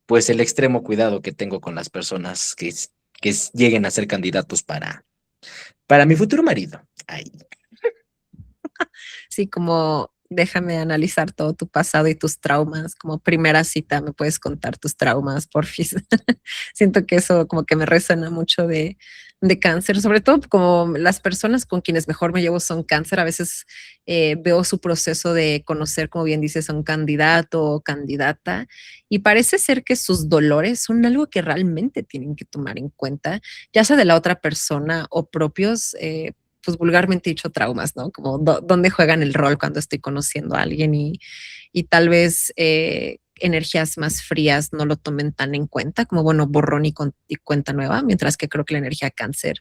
pues, el extremo cuidado que tengo con las personas lleguen a ser candidatos para mi futuro marido. Ay, Sí, como déjame analizar todo tu pasado y tus traumas, como primera cita me puedes contar tus traumas, porfis. Siento que eso como que me resuena mucho de cáncer, sobre todo como las personas con quienes mejor me llevo son cáncer, a veces veo su proceso de conocer, como bien dices, a un candidato o candidata y parece ser que sus dolores son algo que realmente tienen que tomar en cuenta, ya sea de la otra persona o propios. Pues vulgarmente dicho traumas, ¿no? Como dónde juegan el rol cuando estoy conociendo a alguien y tal vez energías más frías no lo tomen tan en cuenta, como bueno, borrón y cuenta nueva, mientras que creo que la energía cáncer,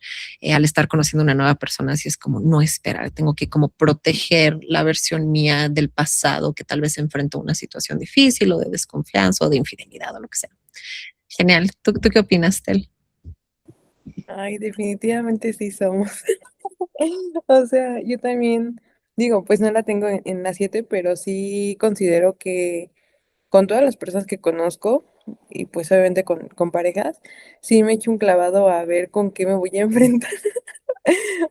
al estar conociendo una nueva persona, así es como no esperar, tengo que como proteger la versión mía del pasado que tal vez enfrentó una situación difícil o de desconfianza o de infidelidad o lo que sea. Genial. ¿Tú qué opinas, Tel? Ay, definitivamente sí somos. O sea, yo también digo, pues no la tengo en la 7, pero sí considero que con todas las personas que conozco, y pues obviamente con parejas, sí me echo un clavado a ver con qué me voy a enfrentar.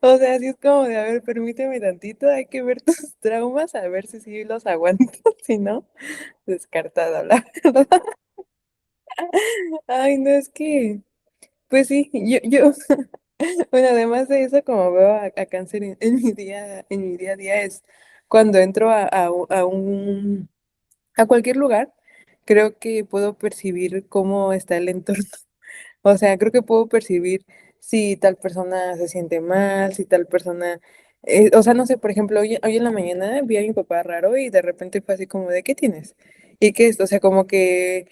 O sea, sí es como de, a ver, permíteme tantito, hay que ver tus traumas, a ver si sí los aguanto, si no, descartada la verdad. Ay, no, es que, pues sí, bueno, además de eso, como veo a cáncer en mi día a día, es cuando entro a cualquier lugar, creo que puedo percibir cómo está el entorno. O sea, creo que puedo percibir si tal persona se siente mal, si tal persona, o sea, no sé, por ejemplo, hoy en la mañana vi a mi papá raro y de repente fue así como de, ¿qué tienes? ¿Y qué es? O sea, como que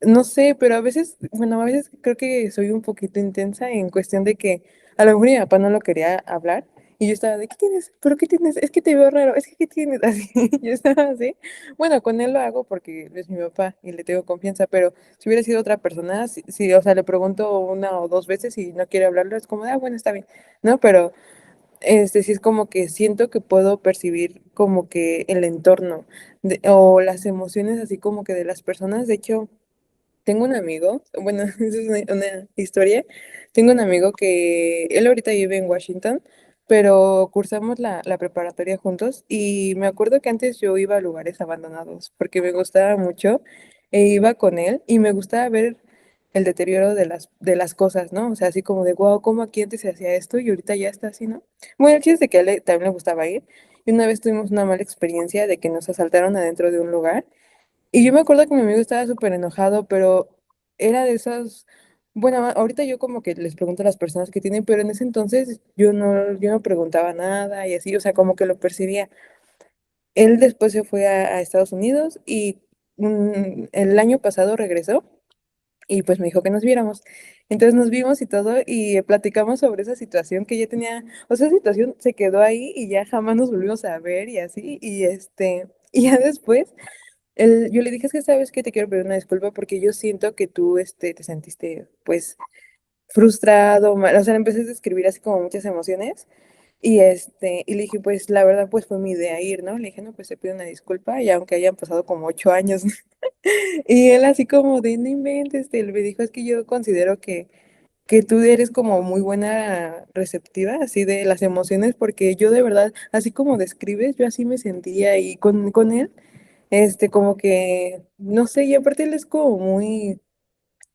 no sé, pero a veces, bueno, a veces creo que soy un poquito intensa en cuestión de que a lo mejor mi papá no lo quería hablar y yo estaba de, ¿qué tienes? ¿Pero qué tienes? Es que te veo raro, es que ¿qué tienes? Así, yo estaba así. Bueno, con él lo hago porque es mi papá y le tengo confianza, pero si hubiera sido otra persona, o sea, le pregunto una o dos veces y no quiere hablarlo, es como, ah, bueno, está bien, ¿no? Pero sí es como que siento que puedo percibir como que el entorno o las emociones así como que de las personas. De hecho, tengo un amigo, bueno, esa es una historia. Tengo un amigo que él ahorita vive en Washington, pero cursamos la preparatoria juntos y me acuerdo que antes yo iba a lugares abandonados porque me gustaba mucho e iba con él y me gustaba ver el deterioro de las cosas, ¿no? O sea, así como de, wow, ¿cómo aquí antes se hacía esto y ahorita ya está así, ¿no? Bueno, el chiste es de que a él también le gustaba ir y una vez tuvimos una mala experiencia de que nos asaltaron adentro de un lugar y yo me acuerdo que mi amigo estaba súper enojado, pero era de esas, bueno, ahorita yo como que les pregunto a las personas que tienen, pero en ese entonces yo no preguntaba nada y así, o sea, como que lo percibía. Él después se fue a Estados Unidos y el año pasado regresó y pues me dijo que nos viéramos. Entonces nos vimos y todo y platicamos sobre esa situación que ya tenía, o sea, esa situación se quedó ahí y ya jamás nos volvimos a ver y así, y ya después. Yo le dije, es que sabes que te quiero pedir una disculpa porque yo siento que tú te sentiste pues frustrado, mal, o sea, le empecé a describir así como muchas emociones y le dije, pues la verdad pues fue mi idea ir, ¿no? Le dije, no, pues te pido una disculpa y aunque hayan pasado como 8 años. Y él así como de, no inventes, él me dijo, es que yo considero que tú eres como muy buena receptiva así de las emociones porque yo de verdad, así como describes, yo así me sentía y con él. Como que, no sé, y aparte él es como muy,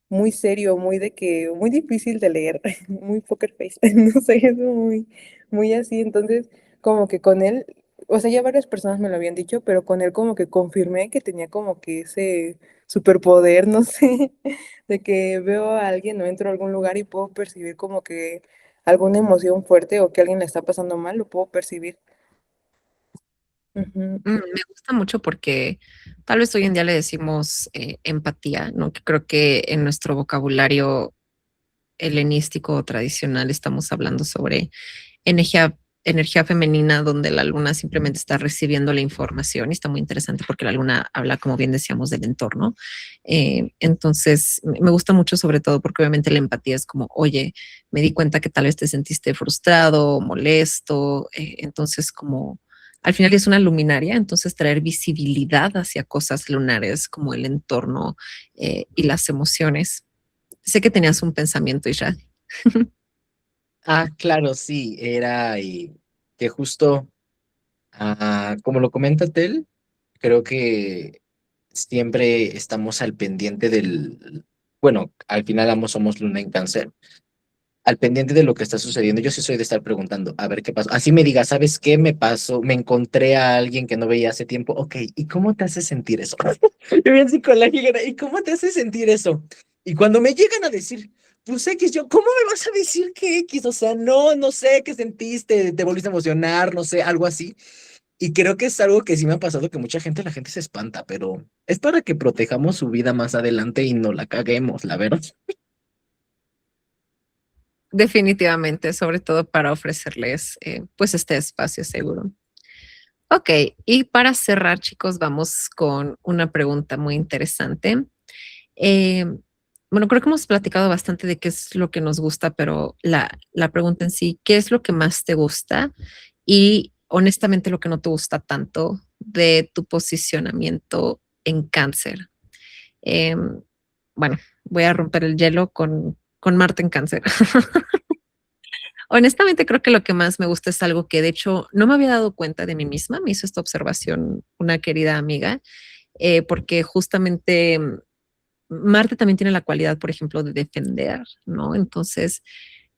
muy serio, muy de que, muy difícil de leer, muy poker face, no sé, es muy, muy así, entonces, como que con él, o sea, ya varias personas me lo habían dicho, pero con él como que confirmé que tenía como que ese superpoder, no sé, de que veo a alguien o entro a algún lugar y puedo percibir como que alguna emoción fuerte o que alguien le está pasando mal, lo puedo percibir. Ujú. Me gusta mucho porque tal vez hoy en día le decimos empatía, ¿no? Que creo que en nuestro vocabulario helenístico o tradicional estamos hablando sobre energía, energía femenina, donde la luna simplemente está recibiendo la información y está muy interesante porque la luna habla, como bien decíamos, del entorno. Entonces, me gusta mucho sobre todo porque obviamente la empatía es como, oye, me di cuenta que tal vez te sentiste frustrado, molesto, entonces como... Al final es una luminaria, entonces traer visibilidad hacia cosas lunares como el entorno y las emociones. Sé que tenías un pensamiento, Isra. Ah, claro, sí, era y que justo, como lo comenta Tel, creo que siempre estamos al pendiente bueno, al final ambos somos luna en cáncer, al pendiente de lo que está sucediendo. Yo sí soy de estar preguntando, a ver qué pasó. Así me diga, ¿sabes qué me pasó? Me encontré a alguien que no veía hace tiempo. Ok, ¿y cómo te hace sentir eso? Yo bien psicológica, ¿y cómo te hace sentir eso? Y cuando me llegan a decir, pues X, yo, ¿cómo me vas a decir que X? O sea, no, no sé qué sentiste, te volviste a emocionar, no sé, algo así. Y creo que es algo que sí me ha pasado, que mucha gente, la gente se espanta, pero es para que protejamos su vida más adelante y no la caguemos, la verdad. Definitivamente, sobre todo para ofrecerles pues este espacio seguro. Ok, y para cerrar, chicos, vamos con una pregunta muy interesante. Eh, bueno, creo que hemos platicado bastante de qué es lo que nos gusta, pero la pregunta en sí, ¿qué es lo que más te gusta? Y honestamente lo que no te gusta tanto de tu posicionamiento en cáncer. Eh, bueno, voy a romper el hielo con Marte en cáncer. Honestamente, creo que lo que más me gusta es algo que de hecho no me había dado cuenta de mí misma. Me hizo esta observación una querida amiga, porque justamente Marte también tiene la cualidad, por ejemplo, de defender, ¿no? Entonces,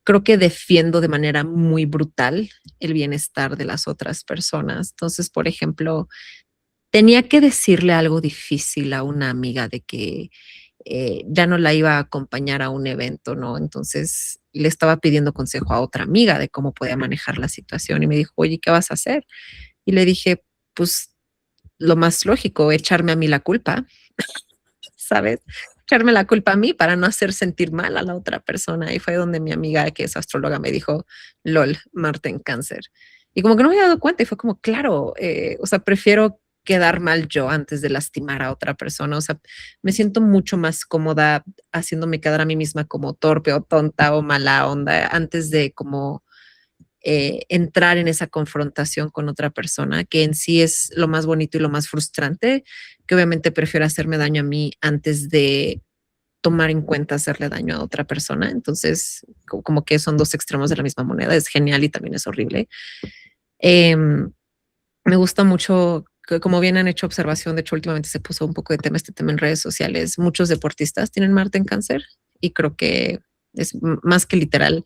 creo que defiendo de manera muy brutal el bienestar de las otras personas. Entonces, por ejemplo, tenía que decirle algo difícil a una amiga de que ya no la iba a acompañar a un evento, ¿no? Entonces le estaba pidiendo consejo a otra amiga de cómo podía manejar la situación y me dijo, oye, ¿qué vas a hacer? Y le dije, pues lo más lógico, echarme a mí la culpa, ¿sabes? Echarme la culpa a mí para no hacer sentir mal a la otra persona. Y fue donde mi amiga, que es astróloga, me dijo, LOL, Marte en cáncer. Y como que no me había dado cuenta y fue como, claro, o sea, prefiero quedar mal yo antes de lastimar a otra persona. O sea, me siento mucho más cómoda haciéndome quedar a mí misma como torpe o tonta o mala onda antes de como entrar en esa confrontación con otra persona, que en sí es lo más bonito y lo más frustrante, que obviamente prefiero hacerme daño a mí antes de tomar en cuenta hacerle daño a otra persona. Entonces, como que son dos extremos de la misma moneda. Es genial y también es horrible. Me gusta mucho, como bien han hecho observación, de hecho últimamente se puso un poco de tema este tema en redes sociales. Muchos deportistas tienen Marte en cáncer y creo que es más que literal,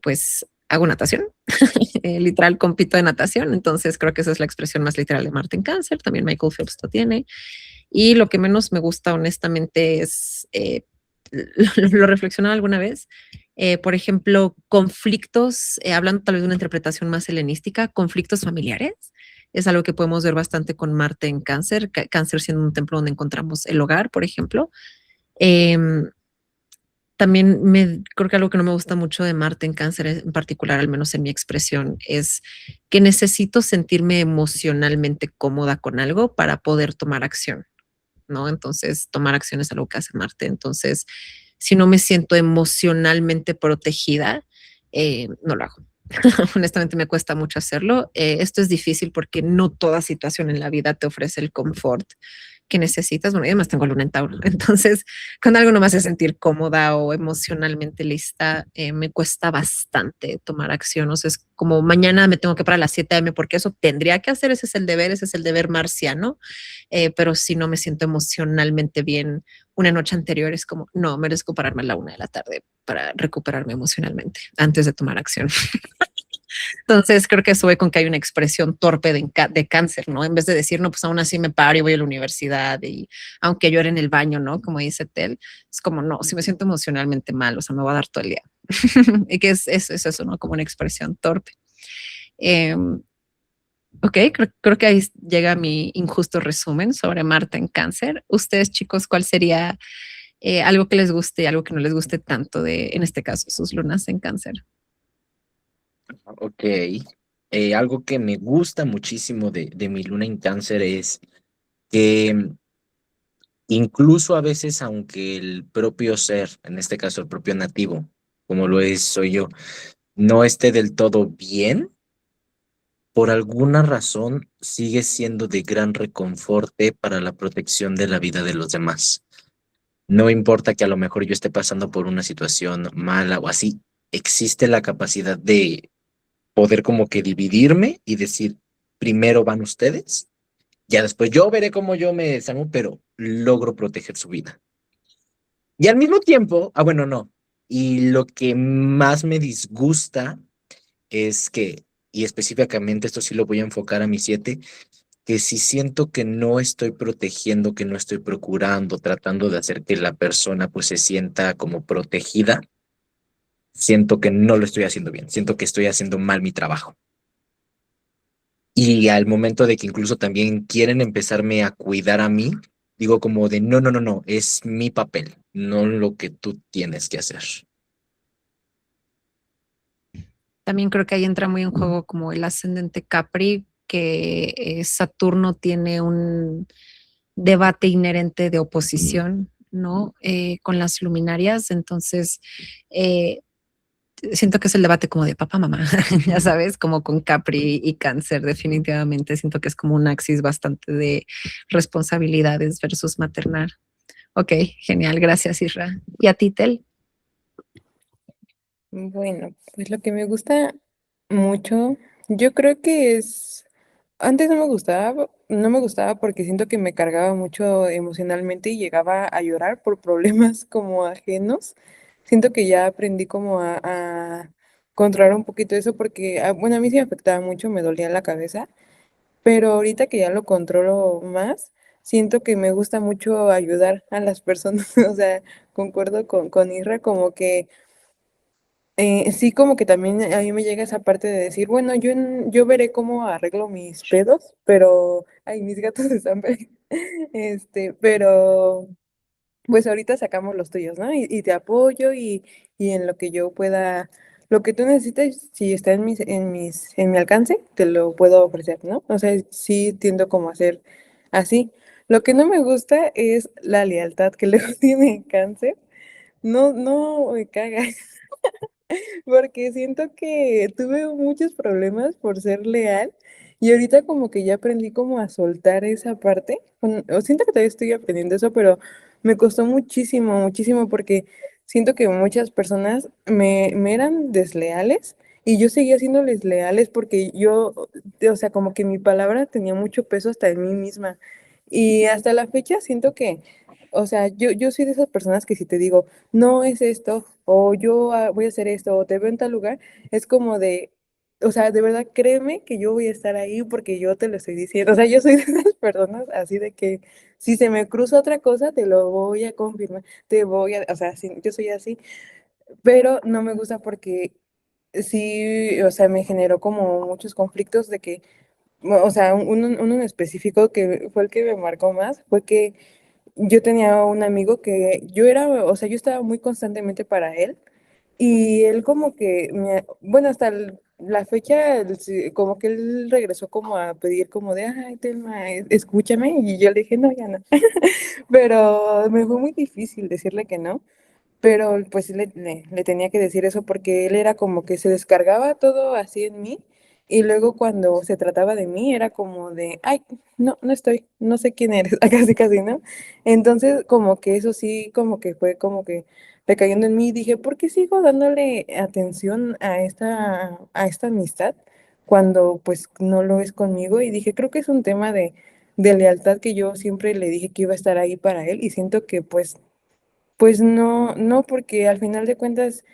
pues hago natación, literal compito de natación, entonces creo que esa es la expresión más literal de Marte en cáncer. También Michael Phelps lo tiene. Y lo que menos me gusta, honestamente, es, lo reflexionaba alguna vez, por ejemplo, conflictos, hablando tal vez de una interpretación más helenística, conflictos familiares. Es algo que podemos ver bastante con Marte en cáncer, cáncer siendo un templo donde encontramos el hogar, por ejemplo. Eh, También creo que algo que no me gusta mucho de Marte en cáncer, en particular, al menos en mi expresión, es que necesito sentirme emocionalmente cómoda con algo para poder tomar acción. ¿No? Entonces, tomar acción es algo que hace Marte. Entonces, si no me siento emocionalmente protegida, no lo hago. Honestamente me cuesta mucho hacerlo. Esto es difícil porque no toda situación en la vida te ofrece el confort que necesitas. Bueno, y además tengo luna en Tauro. Entonces, cuando algo no me hace sentir cómoda o emocionalmente lista, me cuesta bastante tomar acción. O sea, es como mañana me tengo que parar a las 7 a.m. porque eso tendría que hacer, ese es el deber marciano. Pero si no me siento emocionalmente bien una noche anterior, es como, no, merezco pararme a la 1 de la tarde para recuperarme emocionalmente antes de tomar acción. Entonces creo que sube con que hay una expresión torpe de cáncer, ¿no? En vez de decir, no, pues aún así me paro y voy a la universidad y aunque llore en el baño, ¿no? Como dice Tel, es como, no, si me siento emocionalmente mal, o sea, me voy a dar todo el día. Y que es eso, ¿no? Como una expresión torpe. Eh, ok, creo que ahí llega mi injusto resumen sobre Marta en cáncer. Ustedes, chicos, ¿cuál sería algo que les guste y algo que no les guste tanto de, en este caso, sus lunas en cáncer? Ok. Algo que me gusta muchísimo de mi luna en cáncer es que incluso a veces, aunque el propio ser, en este caso el propio nativo, como lo es, soy yo, no esté del todo bien, por alguna razón sigue siendo de gran reconforte para la protección de la vida de los demás. No importa que a lo mejor yo esté pasando por una situación mala o así, existe la capacidad de poder como que dividirme y decir, primero van ustedes, ya después yo veré cómo yo me deshago, pero logro proteger su vida. Y al mismo tiempo, bueno, no. Y lo que más me disgusta es que, y específicamente esto sí lo voy a enfocar a mi 7, que si siento que no estoy protegiendo, que no estoy procurando, tratando de hacer que la persona pues se sienta como protegida, siento que no lo estoy haciendo bien, siento que estoy haciendo mal mi trabajo. Y al momento de que incluso también quieren empezarme a cuidar a mí, digo como de, no, no, no, no, es mi papel, no lo que tú tienes que hacer. También creo que ahí entra muy en juego como el ascendente Capri, que Saturno tiene un debate inherente de oposición, ¿no? Con las luminarias. Entonces, eh, siento que es el debate como de papá, mamá, ya sabes, como con Capri y Cáncer, definitivamente. Siento que es como un axis bastante de responsabilidades versus maternar. Ok, genial, gracias, Isra. ¿Y a ti, Tel? Bueno, pues lo que me gusta mucho, yo creo que es, antes no me gustaba porque siento que me cargaba mucho emocionalmente y llegaba a llorar por problemas como ajenos. Siento que ya aprendí como a controlar un poquito eso porque, bueno, a mí sí me afectaba mucho, me dolía la cabeza, pero ahorita que ya lo controlo más, siento que me gusta mucho ayudar a las personas, o sea, concuerdo con Isra como que sí, como que también a mí me llega esa parte de decir, bueno, yo veré cómo arreglo mis pedos, pero, ay, mis gatos están, pero, pues ahorita sacamos los tuyos, ¿no? Y te apoyo y en lo que yo pueda, lo que tú necesites, si está en mi alcance, te lo puedo ofrecer, ¿no? O sea, sí tiendo como a hacer así. Lo que no me gusta es la lealtad que luego tiene cáncer. No, no me caga. porque siento que tuve muchos problemas por ser leal y ahorita como que ya aprendí como a soltar esa parte. O siento que todavía estoy aprendiendo eso, pero me costó muchísimo, muchísimo porque siento que muchas personas me eran desleales y yo seguía siéndoles leales porque yo, o sea, como que mi palabra tenía mucho peso hasta en mí misma. Y hasta la fecha siento que, o sea, yo soy de esas personas que si te digo, no es esto, o yo voy a hacer esto, o te veo en tal lugar, es como de, o sea, de verdad créeme que yo voy a estar ahí porque yo te lo estoy diciendo. O sea, yo soy de esas personas así de que si se me cruza otra cosa, te lo voy a confirmar, te voy a, o sea, sí, yo soy así, pero no me gusta porque sí, o sea, me generó como muchos conflictos de que, o sea, uno en específico que fue el que me marcó más, fue que yo tenía un amigo que yo era, o sea, yo estaba muy constantemente para él y él como que, bueno, hasta la fecha, como que él regresó como a pedir como de, ay, Telma, escúchame, y yo le dije, no, ya no, pero me fue muy difícil decirle que no, pero pues sí le tenía que decir eso porque él era como que se descargaba todo así en mí y luego cuando se trataba de mí era como de, ay, no, no estoy, no sé quién eres, casi casi, ¿no? Entonces como que eso sí, como que fue como que recayendo en mí y dije, ¿por qué sigo dándole atención a esta amistad cuando pues no lo es conmigo? Y dije, creo que es un tema de lealtad que yo siempre le dije que iba a estar ahí para él y siento que pues no, no, porque al final de cuentas,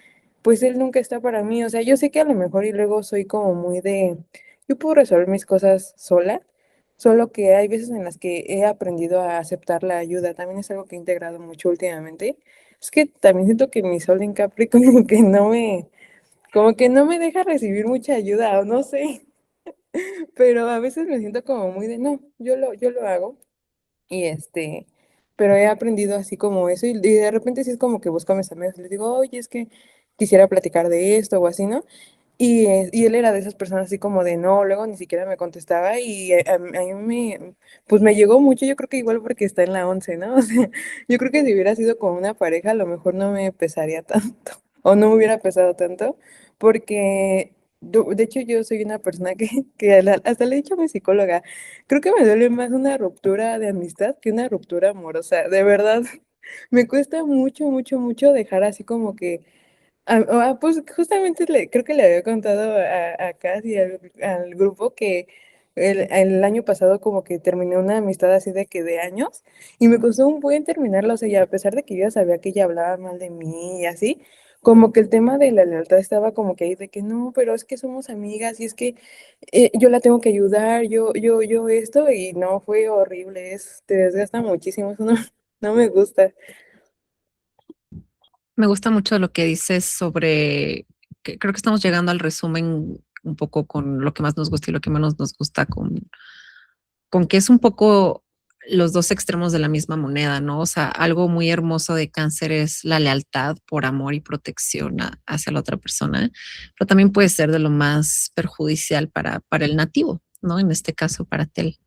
pues él nunca está para mí. O sea, yo sé que a lo mejor y luego soy como muy de, yo puedo resolver mis cosas sola, solo que hay veces en las que he aprendido a aceptar la ayuda. También es algo que he integrado mucho últimamente. Es que también siento que mi sol en Capri como que no me deja recibir mucha ayuda, o no sé, pero a veces me siento como muy de, no, yo lo hago. Y pero he aprendido así como eso y de repente sí es como que busco a mis amigos y les digo, oye, es que quisiera platicar de esto o así, ¿no? Y él era de esas personas así como de no, luego ni siquiera me contestaba y a mí pues me llegó mucho, yo creo que igual porque está en la 11, ¿no? O sea, yo creo que si hubiera sido con una pareja a lo mejor no me pesaría tanto o no me hubiera pesado tanto porque de hecho yo soy una persona que hasta le he dicho a mi psicóloga, creo que me duele más una ruptura de amistad que una ruptura amorosa, de verdad. Me cuesta mucho, mucho, mucho dejar así como que pues justamente creo que le había contado a Cass y al grupo que el año pasado como que terminé una amistad así de que de años y me costó un buen terminarla, o sea, y a pesar de que yo ya sabía que ella hablaba mal de mí y así, como que el tema de la lealtad estaba como que ahí de que no, pero es que somos amigas y es que yo la tengo que ayudar, yo esto y no, fue horrible, te desgasta muchísimo, eso no, no me gusta. Me gusta mucho lo que dices sobre, que creo que estamos llegando al resumen un poco con lo que más nos gusta y lo que menos nos gusta, con que es un poco los dos extremos de la misma moneda, ¿no? O sea, algo muy hermoso de cáncer es la lealtad por amor y protección hacia la otra persona, pero también puede ser de lo más perjudicial para el nativo, ¿no? En este caso, para Tel.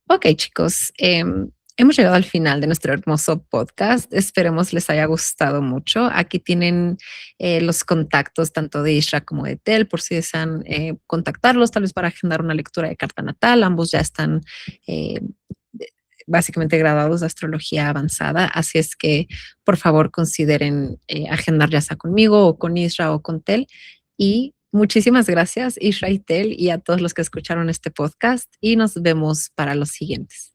Ok, chicos, hemos llegado al final de nuestro hermoso podcast. Esperemos les haya gustado mucho. Aquí tienen los contactos tanto de Ishra como de Tel, por si desean contactarlos, tal vez para agendar una lectura de carta natal. Ambos ya están eh, básicamente graduados de astrología avanzada, así es que por favor consideren agendar ya sea conmigo o con Ishra o con Tel. Y muchísimas gracias, Ishra y Tel, y a todos los que escucharon este podcast y nos vemos para los siguientes.